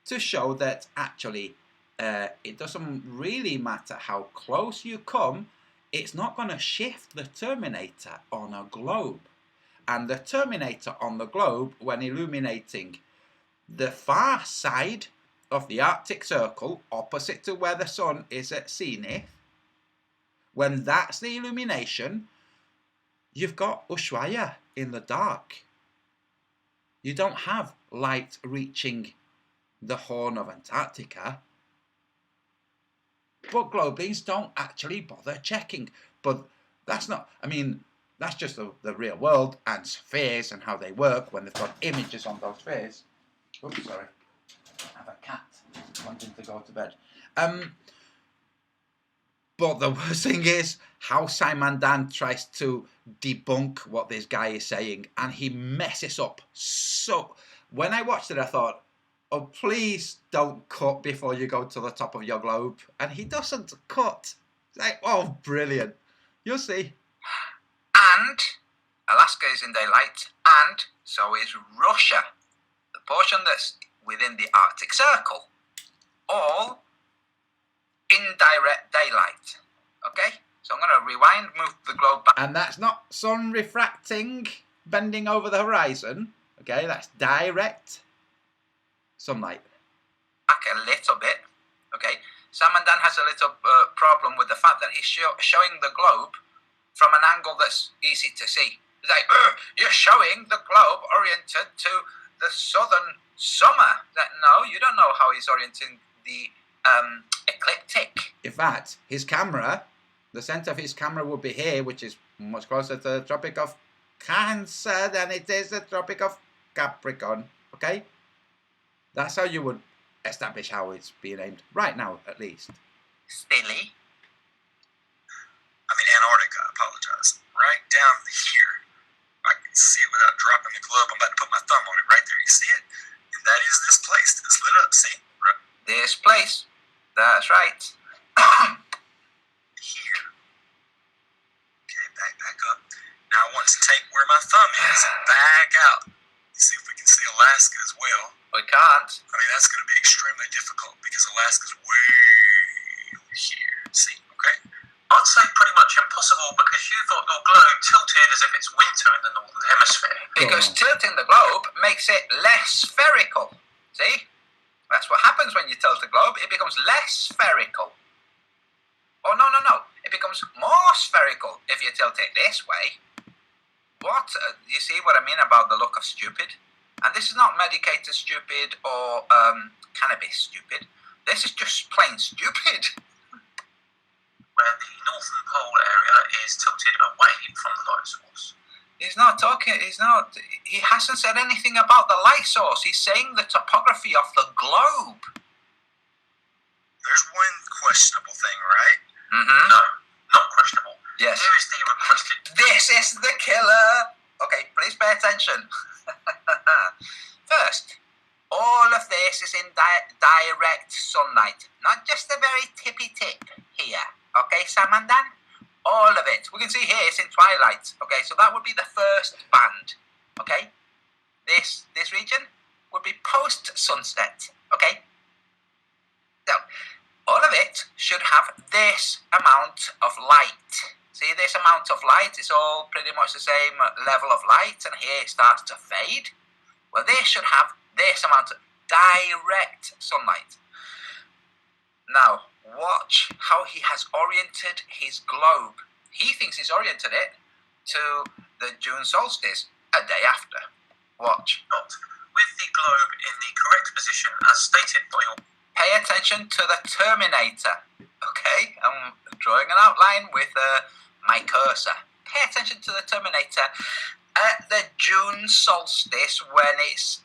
to show that actually it doesn't really matter how close you come, it's not going to shift the Terminator on a globe. And the Terminator on the globe, when illuminating the far side of the Arctic Circle, opposite to where the sun is at zenith, when that's the illumination, you've got Ushuaia in the dark. You don't have light reaching the Horn of Antarctica. But Globelings don't actually bother checking. But that's not, I mean, that's just the real world and spheres and how they work when they've got images on those spheres. Oops, sorry. I have a cat wanting to go to bed. But the worst thing is how Simon Dan tries to debunk what this guy is saying, and he messes up. So when I watched it, I thought, oh, please don't cut before you go to the top of your globe. And he doesn't cut. It's like, oh, brilliant. You'll see. And Alaska is in daylight, and so is Russia, the portion that's within the Arctic Circle, all in direct daylight. Okay? So I'm going to rewind, move the globe back. And that's not sun refracting, bending over the horizon. Okay, that's direct sunlight. Back a little bit. Okay? Sam and Dan has a little problem with the fact that he's showing the globe from an angle that's easy to see. He's like, you're showing the globe oriented to the southern summer. That, no, you don't know how he's orienting the ecliptic. In fact, his camera, the center of his camera would be here, which is much closer to the Tropic of Cancer than it is the Tropic of Capricorn. Okay? That's how you would establish how it's being aimed. Right now, at least. Silly. I mean Antarctica, I apologize. Right down here. I can see it without dropping the globe. I'm about to put my thumb on it right there. You see it? And that is this place that's lit up. See? Right. This place. That's right. Here. Okay, back up. Now I want to take where my thumb is and back out. See if we can see Alaska as well. We can't. I mean, that's going to be extremely difficult because Alaska's way over here. See, okay? I'd say pretty much impossible because you thought your globe tilted as if it's winter in the northern hemisphere. Because tilting the globe makes it less spherical. See? That's what happens when you tilt the globe. It becomes less spherical. Oh, no. It becomes more spherical if you tilt it this way. What? You see what I mean about the look of stupid? And this is not medicated stupid or cannabis stupid. This is just plain stupid. Where the northern pole area is tilted away from the light source. He hasn't said anything about the light source. He's saying the topography of the globe. There's one questionable thing, right? Mm-hmm. No, not questionable. Yes. Here is the requested. This is the killer. Okay, please pay attention. First, all of this is in direct sunlight, not just the very tippy tip here. Okay, Sam and Dan? All of it. We can see here it's in twilight. Okay, so that would be the first band. Okay? This region would be post-sunset. Okay? So, all of it should have this amount of light. See, this amount of light is all pretty much the same level of light, and here it starts to fade. Well, they should have this amount of direct sunlight. Now, watch how he has oriented his globe. He thinks he's oriented it to the June solstice a day after. Watch. Not with the globe in the correct position as stated by your... Pay attention to the Terminator. Okay? I'm drawing an outline with my cursor. Pay attention to the Terminator at the June solstice when it's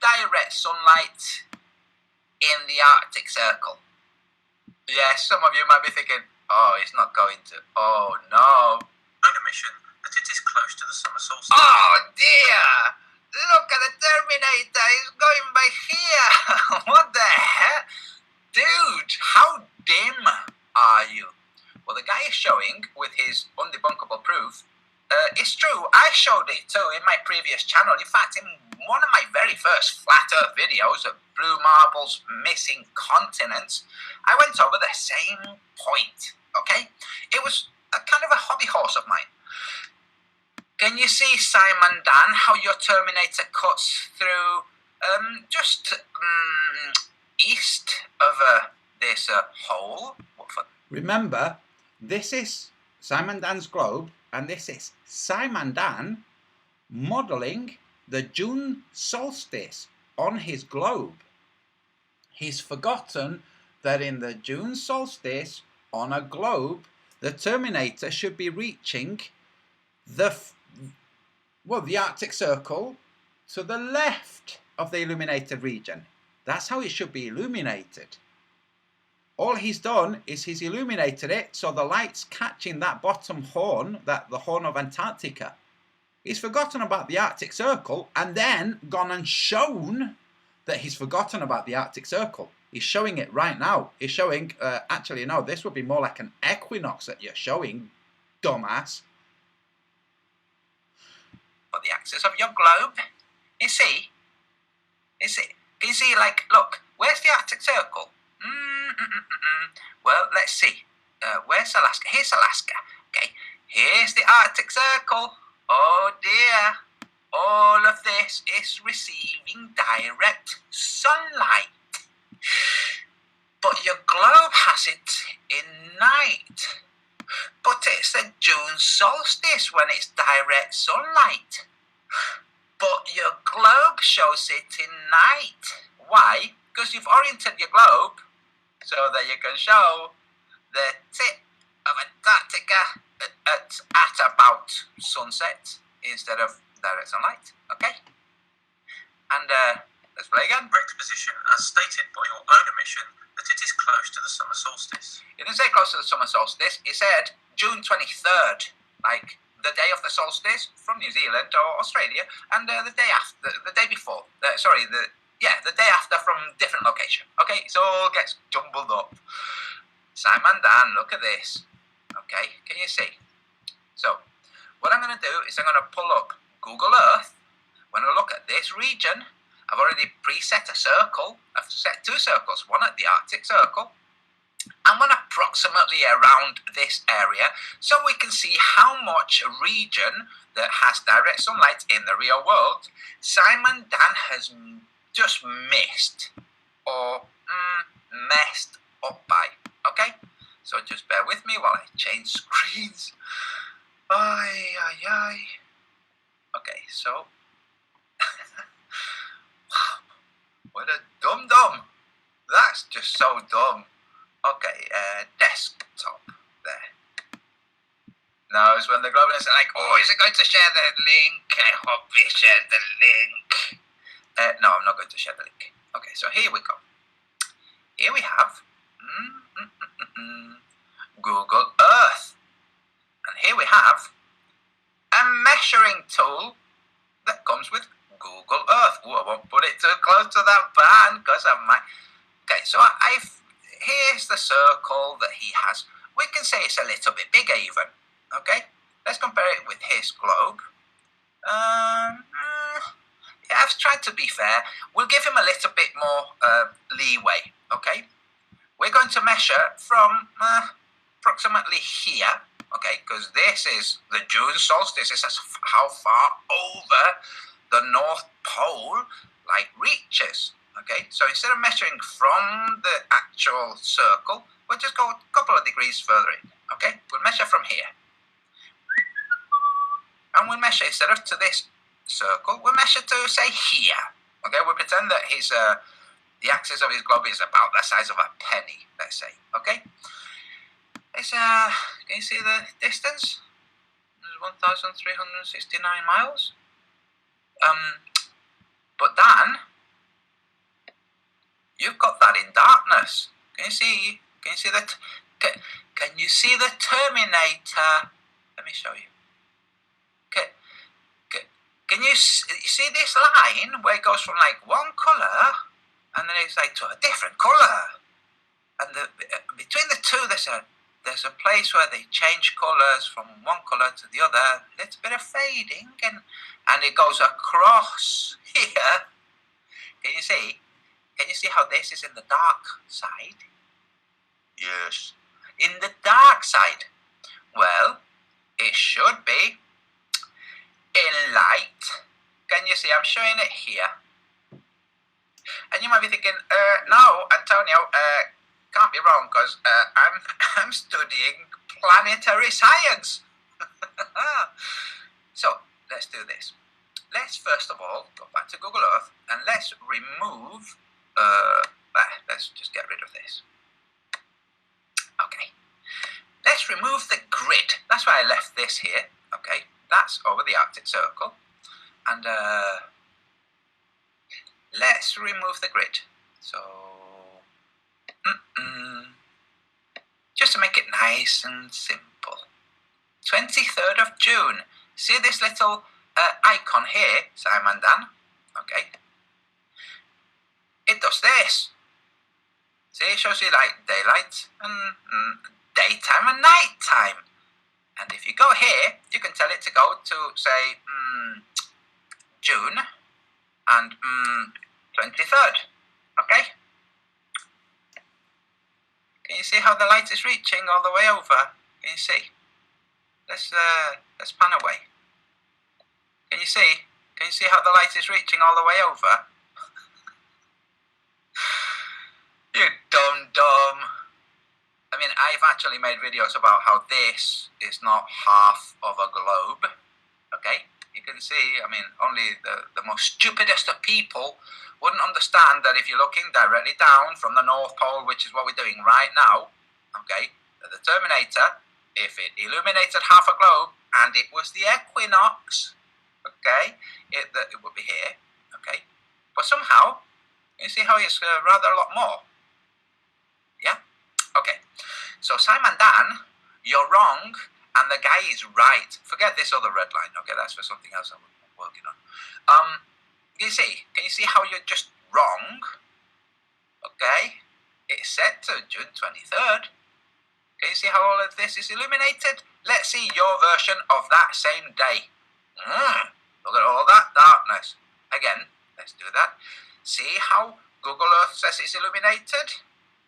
direct sunlight in the Arctic Circle. Yes, some of you might be thinking, oh, it's not going to. Oh, no. Own admission that it is close to the summer solstice. Oh, dear. Look at the Terminator. He's going by here. What the heck? Dude, how dim are you? Well, the guy is showing with his undebunkable proof. It's true. I showed it too in my previous channel. In fact, in one of my very first flat Earth videos of Blue Marble's missing continents, I went over the same point. Okay? It was a kind of a hobby horse of mine. Can you see, Simon Dan, how your Terminator cuts through just east of this hole? Remember, this is Simon Dan's globe, and this is Simon Dan modelling the June solstice on his globe. He's forgotten that in the June solstice on a globe, the Terminator should be reaching the Arctic Circle to the left of the illuminated region. That's how it should be illuminated. All he's done is he's illuminated it so the light's catching that bottom horn, the horn of Antarctica. He's forgotten about the Arctic Circle and then gone and shown that he's forgotten about the Arctic Circle. He's showing it right now. He's showing, actually no, this would be more like an equinox that you're showing, dumbass. For the axis of your globe, you see? Can you see, like, look, where's the Arctic Circle? Well, let's see. Where's Alaska? Here's Alaska. Okay, here's the Arctic Circle. Oh dear. All of this is receiving direct sunlight. But your globe has it in night. But it's the June solstice when it's direct sunlight. But your globe shows it in night. Why? Because you've oriented your globe so that you can show the tip of Antarctica at about sunset instead of direct sunlight. Okay? And let's play again. Correct position as stated by your own admission that it is close to the summer solstice. It didn't say close to the summer solstice. It said June 23rd, like the day of the solstice from New Zealand or Australia, and the day after, the day before. The day after from different location. Okay, it all gets jumbled up. Simon Dan, look at this. Okay, can you see? So, what I'm going to do is I'm going to pull up Google Earth. I'm going to look at this region. I I've already preset a circle. I've set 2 circles, one at the Arctic Circle and one approximately around this area, so we can see how much region that has direct sunlight in the real world Simon Dan has just missed or messed up by. Okay, so just bear with me while I change screens. Okay, so what a dum-dum. That's just so dumb. Okay, desktop there. Now is when the globalists are like, oh, is it going to share the link? I hope we share the link. No, I'm not going to share the link. Okay, so here we go. Here we have Google Earth. And here we have a measuring tool that comes with Google Earth. Oh, I won't put it too close to that band because I might. Okay, so here's the circle that he has. We can say it's a little bit bigger even. Okay, let's compare it with his globe. Yeah, I've tried to be fair. We'll give him a little bit more leeway. Okay, we're going to measure from approximately here. Okay, because this is the June solstice. This is how far over the North Pole light reaches. Okay, so instead of measuring from the actual circle, we'll just go a couple of degrees further in. Okay, we'll measure from here. And we'll measure, instead of to this circle, we'll measure to, say, here. Okay, we'll pretend that his the axis of his globe is about the size of a penny, let's say. Okay? It's, can you see the distance? It's 1,369 miles. But then, you've got that in darkness. Can you see that? Can you see the Terminator? Let me show you. Can you see this line where it goes from like one colour and then it's like to a different colour? And between the two, there's a place where they change colours from one colour to the other. A little bit of fading, and it goes across here. Can you see? Can you see how this is in the dark side? Yes. In the dark side. Well, it should be in light. Can you see? I'm showing it here. And you might be thinking, no, Antonio, can't be wrong because I'm studying planetary science. So let's do this. Let's first of all go back to Google Earth and let's remove. Let's just get rid of this. Okay. Let's remove the grid. That's why I left this here. Okay. That's over the Arctic Circle. And let's remove the grid. So, just to make it nice and simple. 23rd of June. See this little icon here, Simon Dan? Okay. It does this. See, it shows you like daylight and daytime and nighttime. And if you go here, you can tell it to go to, say, June and 23rd. Okay? Can you see how the light is reaching all the way over? Can you see? Let's pan away. Can you see? Can you see how the light is reaching all the way over? You dum-dum. I mean, I've actually made videos about how this is not half of a globe. Okay? You can see, I mean, only the most stupidest of people wouldn't understand that if you're looking directly down from the North Pole, which is what we're doing right now, okay, the Terminator, if it illuminated half a globe and it was the equinox, okay, it would be here, okay, but somehow, you see how it's rather a lot more, yeah, okay, so Simon Dan, you're wrong, and the guy is right. Forget this other red line, okay, that's for something else I'm working on. Can you see how you're just wrong, okay, it's set to June 23rd, can you see how all of this is illuminated? Let's see your version of that same day. Look at all that darkness. Again, let's do that. See how Google Earth says it's illuminated?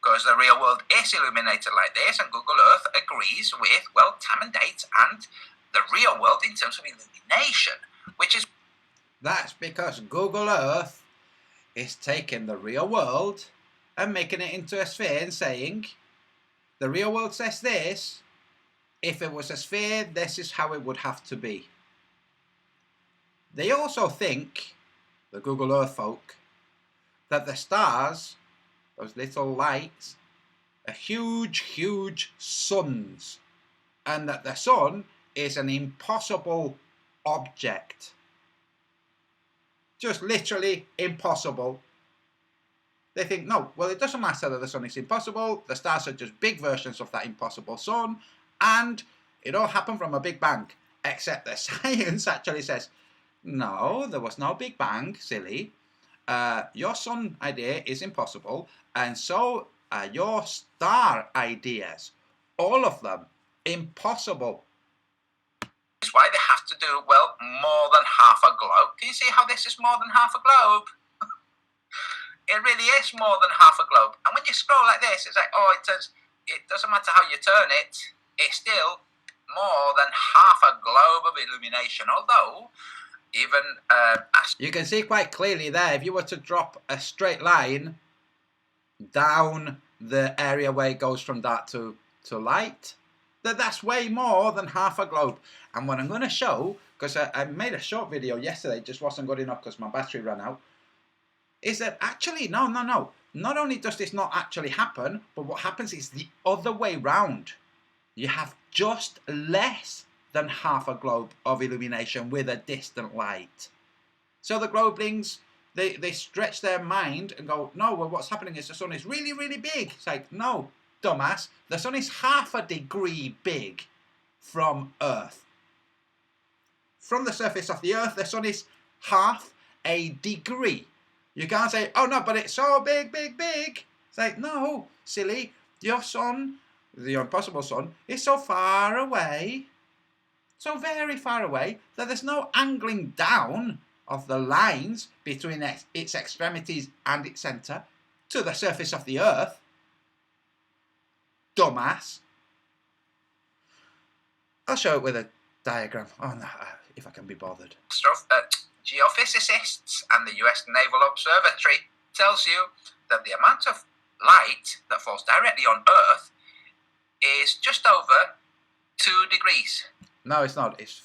Because the real world is illuminated like this, and Google Earth agrees with, well, time and date and the real world in terms of illumination, which is... That's because Google Earth is taking the real world and making it into a sphere and saying, the real world says this, if it was a sphere, this is how it would have to be. They also think, the Google Earth folk, that the stars, those little lights, are huge, huge suns, and that the sun is an impossible object. Just literally impossible. They think, no, well, it doesn't matter that the sun is impossible, the stars are just big versions of that impossible sun, and it all happened from a Big Bang. Except that science actually says, no, there was no Big Bang, silly. Your sun idea is impossible, and so are your star ideas. All of them impossible. That's why they have to do, well, more than half a globe. Can you see how this is more than half a globe? It really is more than half a globe. And when you scroll like this, it's like, oh, it doesn't matter how you turn it, it's still more than half a globe of illumination. Although, even you can see quite clearly there, if you were to drop a straight line down the area where it goes from dark to light, that's way more than half a globe. And what I'm going to show, because I made a short video yesterday, it just wasn't good enough because my battery ran out, is that actually, no. Not only does this not actually happen, but what happens is the other way round. You have just less than half a globe of illumination with a distant light. So the globelings, they stretch their mind and go, no, well, what's happening is the sun is really, really big. It's like, no, dumbass, the sun is half a degree big from Earth. From the surface of the Earth, the sun is half a degree. You can't say, oh no, but it's so big, big, big. It's like, no, silly, your sun, the impossible sun, is so far away, so very far away, that there's no angling down of the lines between its extremities and its centre to the surface of the Earth. Dumbass. I'll show it with a diagram. Oh no, if I can be bothered. Geophysicists and the US Naval Observatory tells you that the amount of light that falls directly on Earth is just over 2 degrees. No, it's not. It's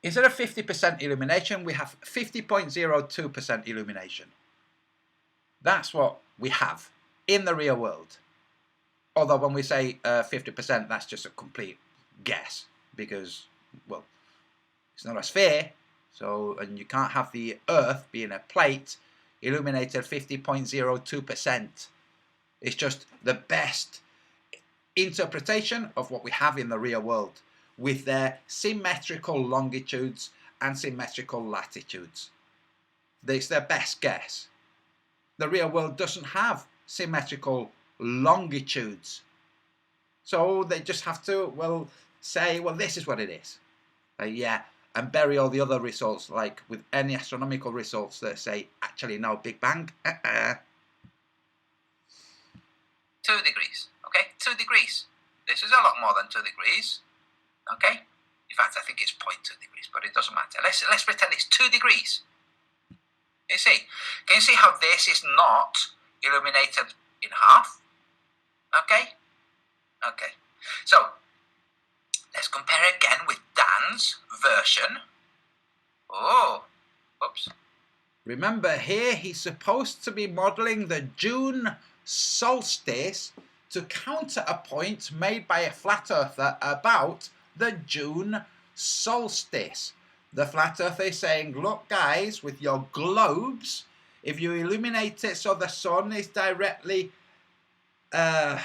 instead of 50% illumination, we have 50.02% illumination. That's what we have in the real world. Although when we say 50%, that's just a complete guess because, well, it's not a sphere. So, and you can't have the Earth being a plate illuminated 50.02%. It's just the best interpretation of what we have in the real world with their symmetrical longitudes and symmetrical latitudes. It's their best guess. The real world doesn't have symmetrical longitudes. So they just have to, well, say, well, this is what it is. Yeah. And bury all the other results, like with any astronomical results that say, actually, no, Big Bang, 2 degrees, okay? 2 degrees. This is a lot more than 2 degrees, okay? In fact, I think it's 0.2 degrees, but it doesn't matter. Let's pretend it's 2 degrees. You see? Can you see how this is not illuminated in half? Okay? Okay. So, let's compare again with Dan's version. Oh, whoops. Remember here, he's supposed to be modelling the June solstice to counter a point made by a flat earther about the June solstice. The flat earther is saying, look guys, with your globes, if you illuminate it so the sun is directly at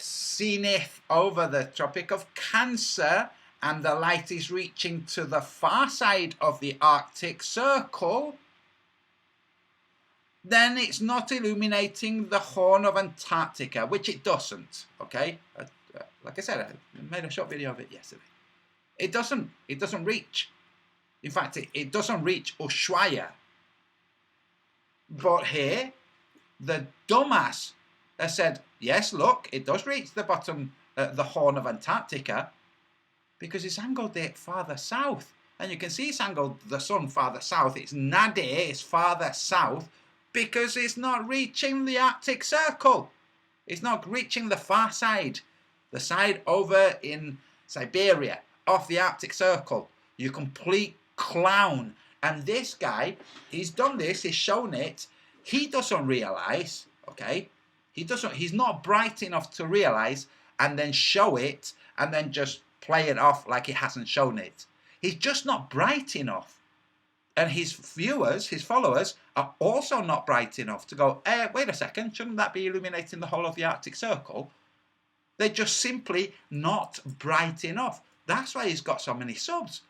zenith over the Tropic of Cancer and the light is reaching to the far side of the Arctic Circle, then it's not illuminating the Horn of Antarctica, which it doesn't, okay? Like I said, I made a short video of it yesterday. It doesn't reach. In fact, it doesn't reach Ushuaia. But here, the dumbass has said, yes, look, it does reach the bottom, the Horn of Antarctica, because it's angled it farther south. And you can see it's angled the sun farther south. It's Nadir, it's farther south, because it's not reaching the Arctic Circle. It's not reaching the far side. The side over in Siberia, off the Arctic Circle. You complete clown. And this guy, he's done this, he's shown it. He doesn't realise, okay? He's not bright enough to realise and then show it and then just play it off like he hasn't shown it. He's just not bright enough. And his viewers, his followers, are also not bright enough to go, wait a second, shouldn't that be illuminating the whole of the Arctic Circle? They're just simply not bright enough. That's why he's got so many subs.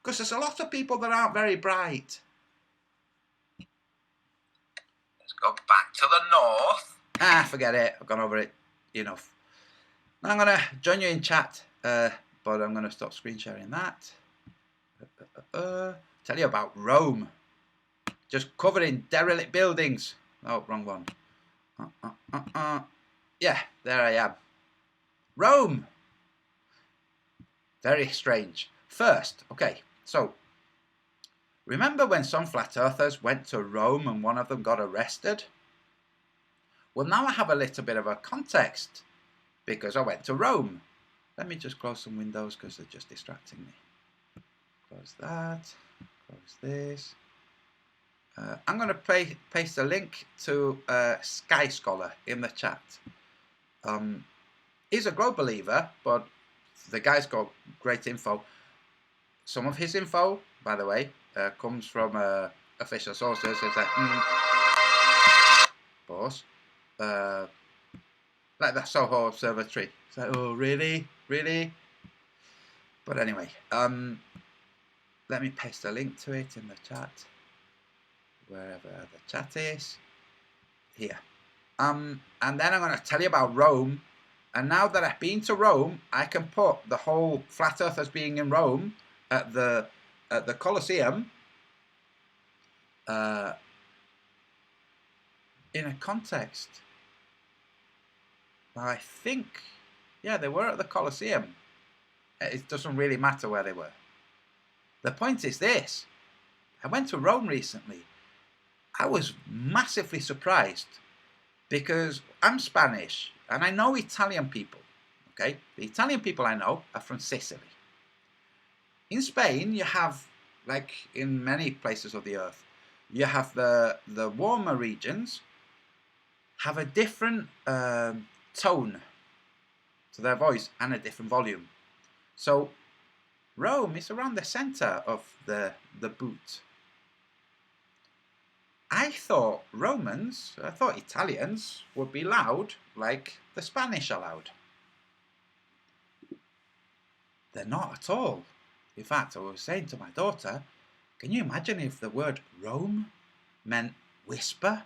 Because there's a lot of people that aren't very bright. Let's go back to the north. Forget it. I've gone over it enough. Now I'm going to join you in chat, but I'm going to stop screen sharing that. Tell you about Rome. Just covered in derelict buildings. Oh, wrong one. Yeah, there I am. Rome. Very strange. First, okay, so remember when some flat earthers went to Rome and one of them got arrested? Well, now I have a little bit of a context because I went to Rome. Let me just close some windows because they're just distracting me. Close that. Close this. I'm going to paste a link to Sky Scholar in the chat. He's a Grow Believer, but the guy's got great info. Some of his info, by the way, comes from official sources. It's like, pause. Like the Soho Observatory. It's like, oh, really? Really? But anyway, let me paste a link to it in the chat. Wherever the chat is. Here. And then I'm going to tell you about Rome. And now that I've been to Rome, I can put the whole flat earth as being in Rome at the Colosseum in a context. I think, yeah, they were at the Colosseum. It doesn't really matter where they were. The point is this. I went to Rome recently. I was massively surprised because I'm Spanish and I know Italian people. Okay, the Italian people I know are from Sicily. In Spain, you have, like in many places of the earth, you have the warmer regions have a different tone to their voice and a different volume. So Rome is around the center of the boot. I thought Italians would be loud like the Spanish are loud. They're not at all. In fact, I was saying to my daughter, can you imagine if the word Rome meant whisper?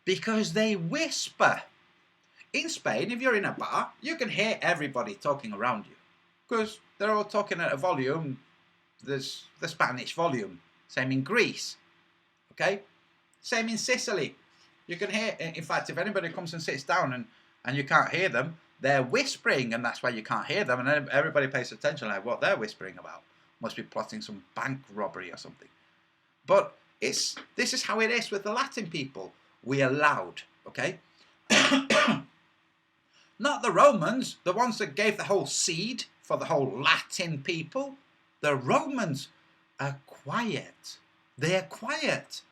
Because they whisper. In Spain, if you're in a bar, you can hear everybody talking around you. Because they're all talking at a volume, there's the Spanish volume. Same in Greece. Okay? Same in Sicily. You can hear, in fact, if anybody comes and sits down and you can't hear them, they're whispering, and that's why you can't hear them, and everybody pays attention like what they're whispering about. Must be plotting some bank robbery or something. But this is how it is with the Latin people. We are loud, okay? Not the Romans, the ones that gave the whole seed for the whole Latin people. The Romans are quiet. They're quiet.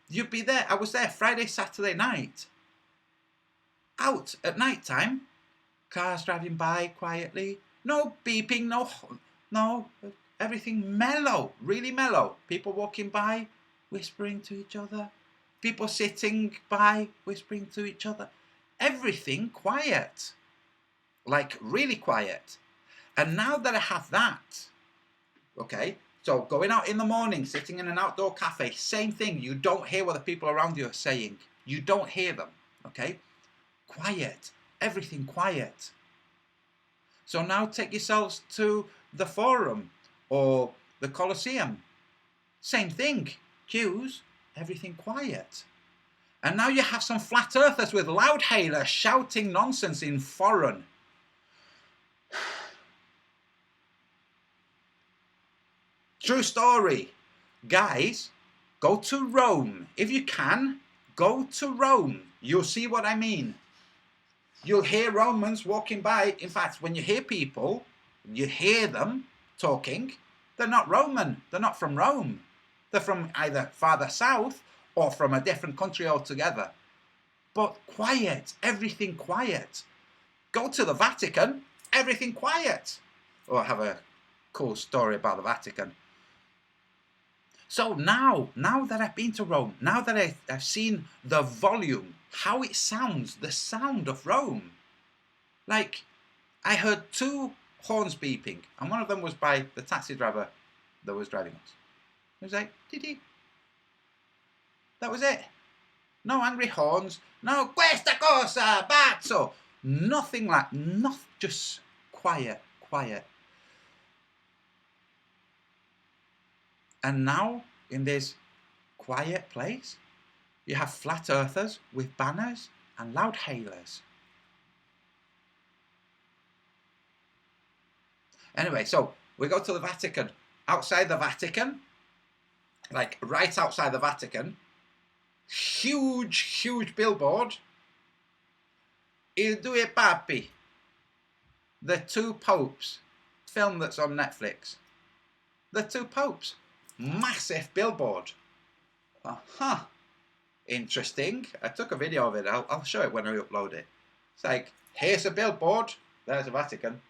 You'd be there. I was there Friday, Saturday night. Out at night time. Cars driving by quietly. No beeping, no. Everything mellow, really mellow. People walking by, whispering to each other. People sitting by, whispering to each other. Everything quiet. Like really quiet. And now that I have that, okay, so going out in the morning, sitting in an outdoor cafe, same thing. You don't hear what the people around you are saying. You don't hear them, okay? Quiet. Everything quiet. So now take yourselves to the Forum or the Colosseum. Same thing. Jews, everything quiet. And now you have some flat earthers with loudhailers shouting nonsense in foreign. True story. Guys, go to Rome. If you can, go to Rome. You'll see what I mean. You'll hear Romans walking by. In fact, when you hear people, you hear them talking, they're not Roman. They're not from Rome. They're from either farther south or from a different country altogether. But quiet, everything quiet. Go to the Vatican, everything quiet. Oh, I have a cool story about the Vatican. So now that I've been to Rome, now that I've seen the volume, how it sounds, the sound of Rome. Like, I heard 2 horns beeping, and one of them was by the taxi driver that was driving us. It was like, dee. That was it. No angry horns, no questa cosa, pazzo. Nothing like, just quiet. And now, in this quiet place, you have flat earthers with banners and loudhailers. Anyway, so we go to the Vatican. Outside the Vatican, like right outside the Vatican, huge billboard. Il Due Papi, the 2 popes, film that's on Netflix. The 2 popes, massive billboard. Interesting. I took a video of it. I'll show it when I upload it. It's like, here's a billboard. There's the Vatican.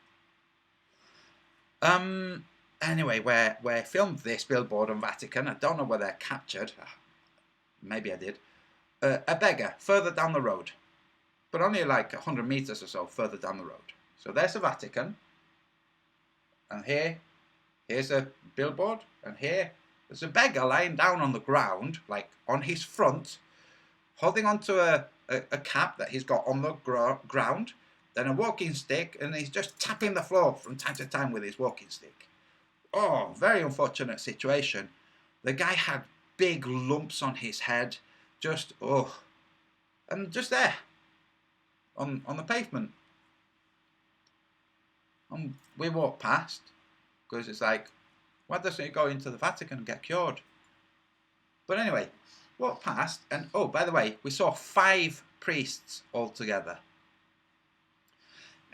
Anyway, where I filmed this billboard on Vatican, I don't know whether I captured. Maybe I did. A beggar further down the road, but only like 100 meters or so further down the road. So there's the Vatican, and here's a billboard, and there's a beggar lying down on the ground, like on his front, holding onto a cap that he's got on the ground, then a walking stick, and he's just tapping the floor from time to time with his walking stick. Oh, very unfortunate situation. The guy had big lumps on his head, and just there, on the pavement. And we walked past, because it's like, why doesn't he go into the Vatican and get cured? But anyway, walked past, and oh, by the way, we saw 5 priests altogether.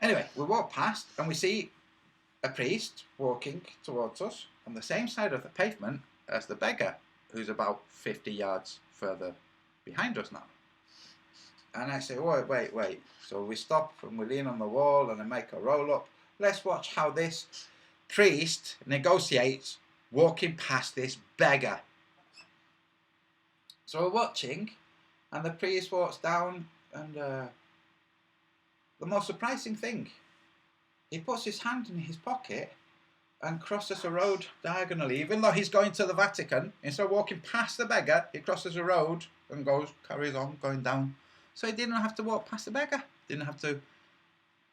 Anyway, we walk past, and we see a priest walking towards us on the same side of the pavement as the beggar, who's about 50 yards further behind us now. And I say, wait. So we stop and we lean on the wall and I make a roll up. Let's watch how this priest negotiates walking past this beggar. So we're watching, and the priest walks down, and the most surprising thing, he puts his hand in his pocket and crosses a road diagonally. Even though he's going to the Vatican, instead of walking past the beggar, he crosses a road and carries on going down. So he didn't have to walk past the beggar. Didn't have to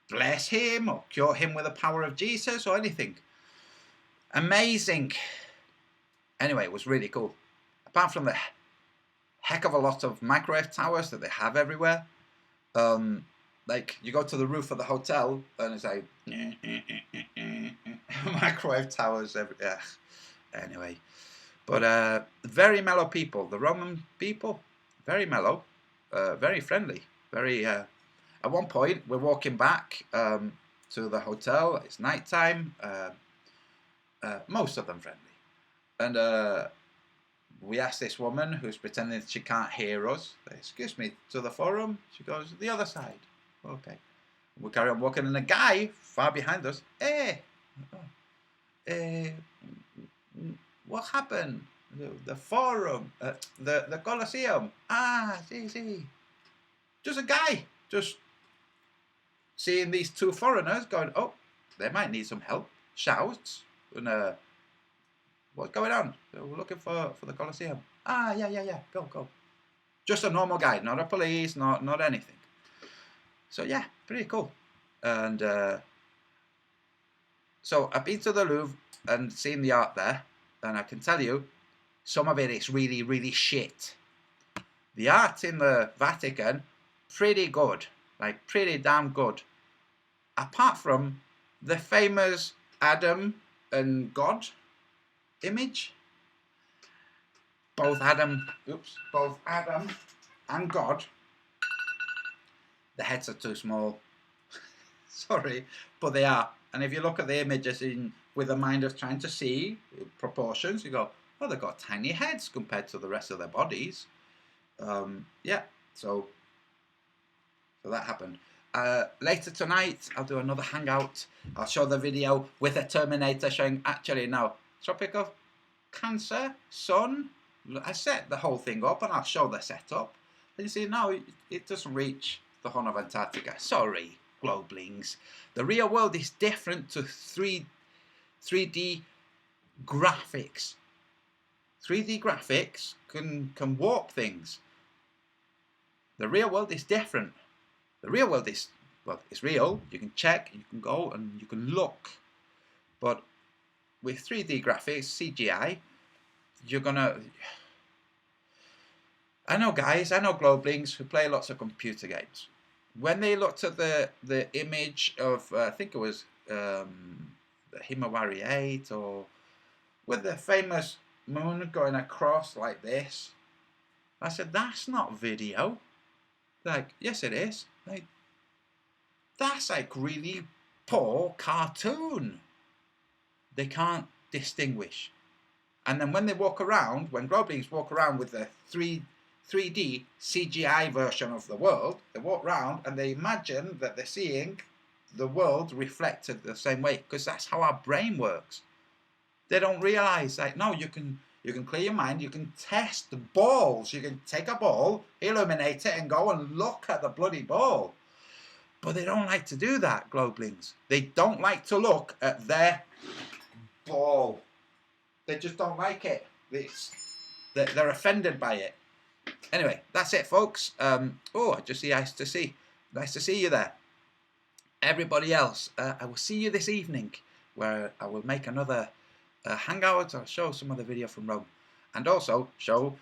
bless him or cure him with the power of Jesus or anything. Amazing. Anyway, it was really cool. Apart from the heck of a lot of microwave towers that they have everywhere. Like, you go to the roof of the hotel and it's like microwave towers everywhere. Anyway, but very mellow people. The Roman people, very mellow, very friendly, very. At one point, we're walking back to the hotel. It's nighttime. Most of them friendly, and we asked this woman who's pretending she can't hear us. Excuse me, to the forum. She goes, the other side. Okay. We carry on walking, and a guy far behind us. What happened? The forum, the Colosseum. See. Just a guy, just seeing these 2 foreigners going, oh, they might need some help. Shouts, and what's going on? We're looking for the Colosseum. Yeah, go. Just a normal guy, not a police, not anything. So yeah, pretty cool. And so I've been to the Louvre and seen the art there, and I can tell you, some of it is really, really shit. The art in the Vatican, pretty good, like pretty damn good. Apart from the famous Adam and God image. Both Adam and God, the heads are too small. Sorry, but they are. And if you look at the images with the mind of trying to see proportions, you go, oh, they've got tiny heads compared to the rest of their bodies. Yeah, so that happened. Later tonight, I'll do another hangout. I'll show the video with a Terminator showing, actually, no, tropical Cancer, sun. I set the whole thing up and I'll show the setup. And you see, no, it doesn't reach the Horn of Antarctica. Sorry, Globelings. The real world is different to 3D graphics. 3D graphics can warp things. The real world is different. The real world is, well, it's real. You can check, you can go and you can look. But with 3D graphics, CGI, you're gonna... I know guys, I know Globelings who play lots of computer games. When they looked at the image of, I think it was the Himawari 8, or with the famous moon going across like this, I said, that's not video. Like, yes it is. Like, that's like really poor cartoon. They can't distinguish. And then when they walk around, when Globelings walk around with the 3D CGI version of the world, they walk around and they imagine that they're seeing the world reflected the same way, because that's how our brain works. They don't realize, like, no, you can clear your mind, you can test the balls, you can take a ball, illuminate it and go and look at the bloody ball. But they don't like to do that, Globelings. They don't like to look at their ball. They just don't like it. They're offended by it. Anyway, that's it, folks. Oh, I just see Ice to See. Nice to see you there. Everybody else, I will see you this evening, where I will make another hangout. I'll show some of the video from Rome, and also show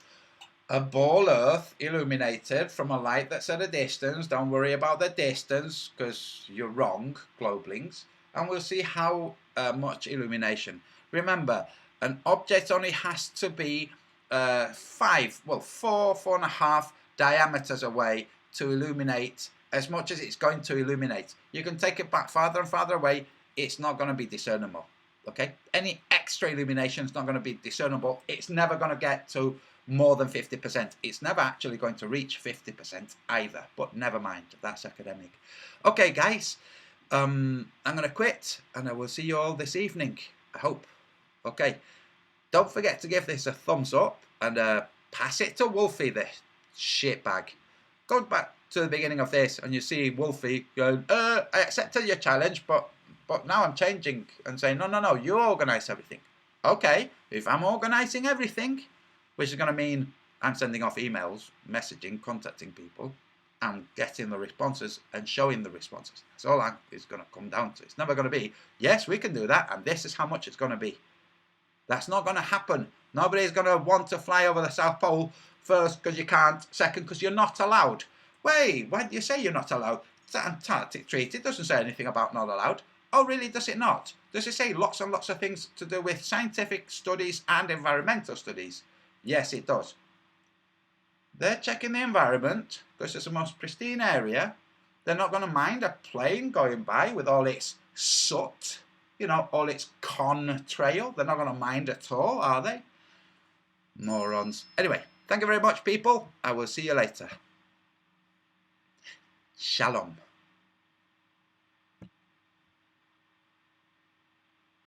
a ball Earth illuminated from a light that's at a distance. Don't worry about the distance, because you're wrong, Globelings. And we'll see how much illumination. Remember, an object only has to be 4.5 diameters away to illuminate as much as it's going to illuminate. You can take it back farther and farther away, it's not going to be discernible. Okay? Any extra illumination is not going to be discernible. It's never going to get to more than 50%. It's never actually going to reach 50% either, but never mind, that's academic. Okay, guys, I'm going to quit, and I will see you all this evening, I hope. Okay, don't forget to give this a thumbs up, and pass it to Wolfie, this shitbag. Go back to the beginning of this, and you see Wolfie going, I accepted your challenge, but now I'm changing and saying, no, you organise everything. Okay, if I'm organising everything, which is going to mean I'm sending off emails, messaging, contacting people, and getting the responses and showing the responses. That's all it's going to come down to. It's never going to be, yes, we can do that, and this is how much it's going to be. That's not going to happen. Nobody's going to want to fly over the South Pole, first, because you can't, second, because you're not allowed. Wait, why do you say you're not allowed? The Antarctic Treaty doesn't say anything about not allowed. Oh, really, does it not? Does it say lots and lots of things to do with scientific studies and environmental studies? Yes, it does. They're checking the environment because it's the most pristine area. They're not going to mind a plane going by with all its soot, you know, all its contrail. They're not going to mind at all, are they? Morons. Anyway, thank you very much, people. I will see you later. Shalom.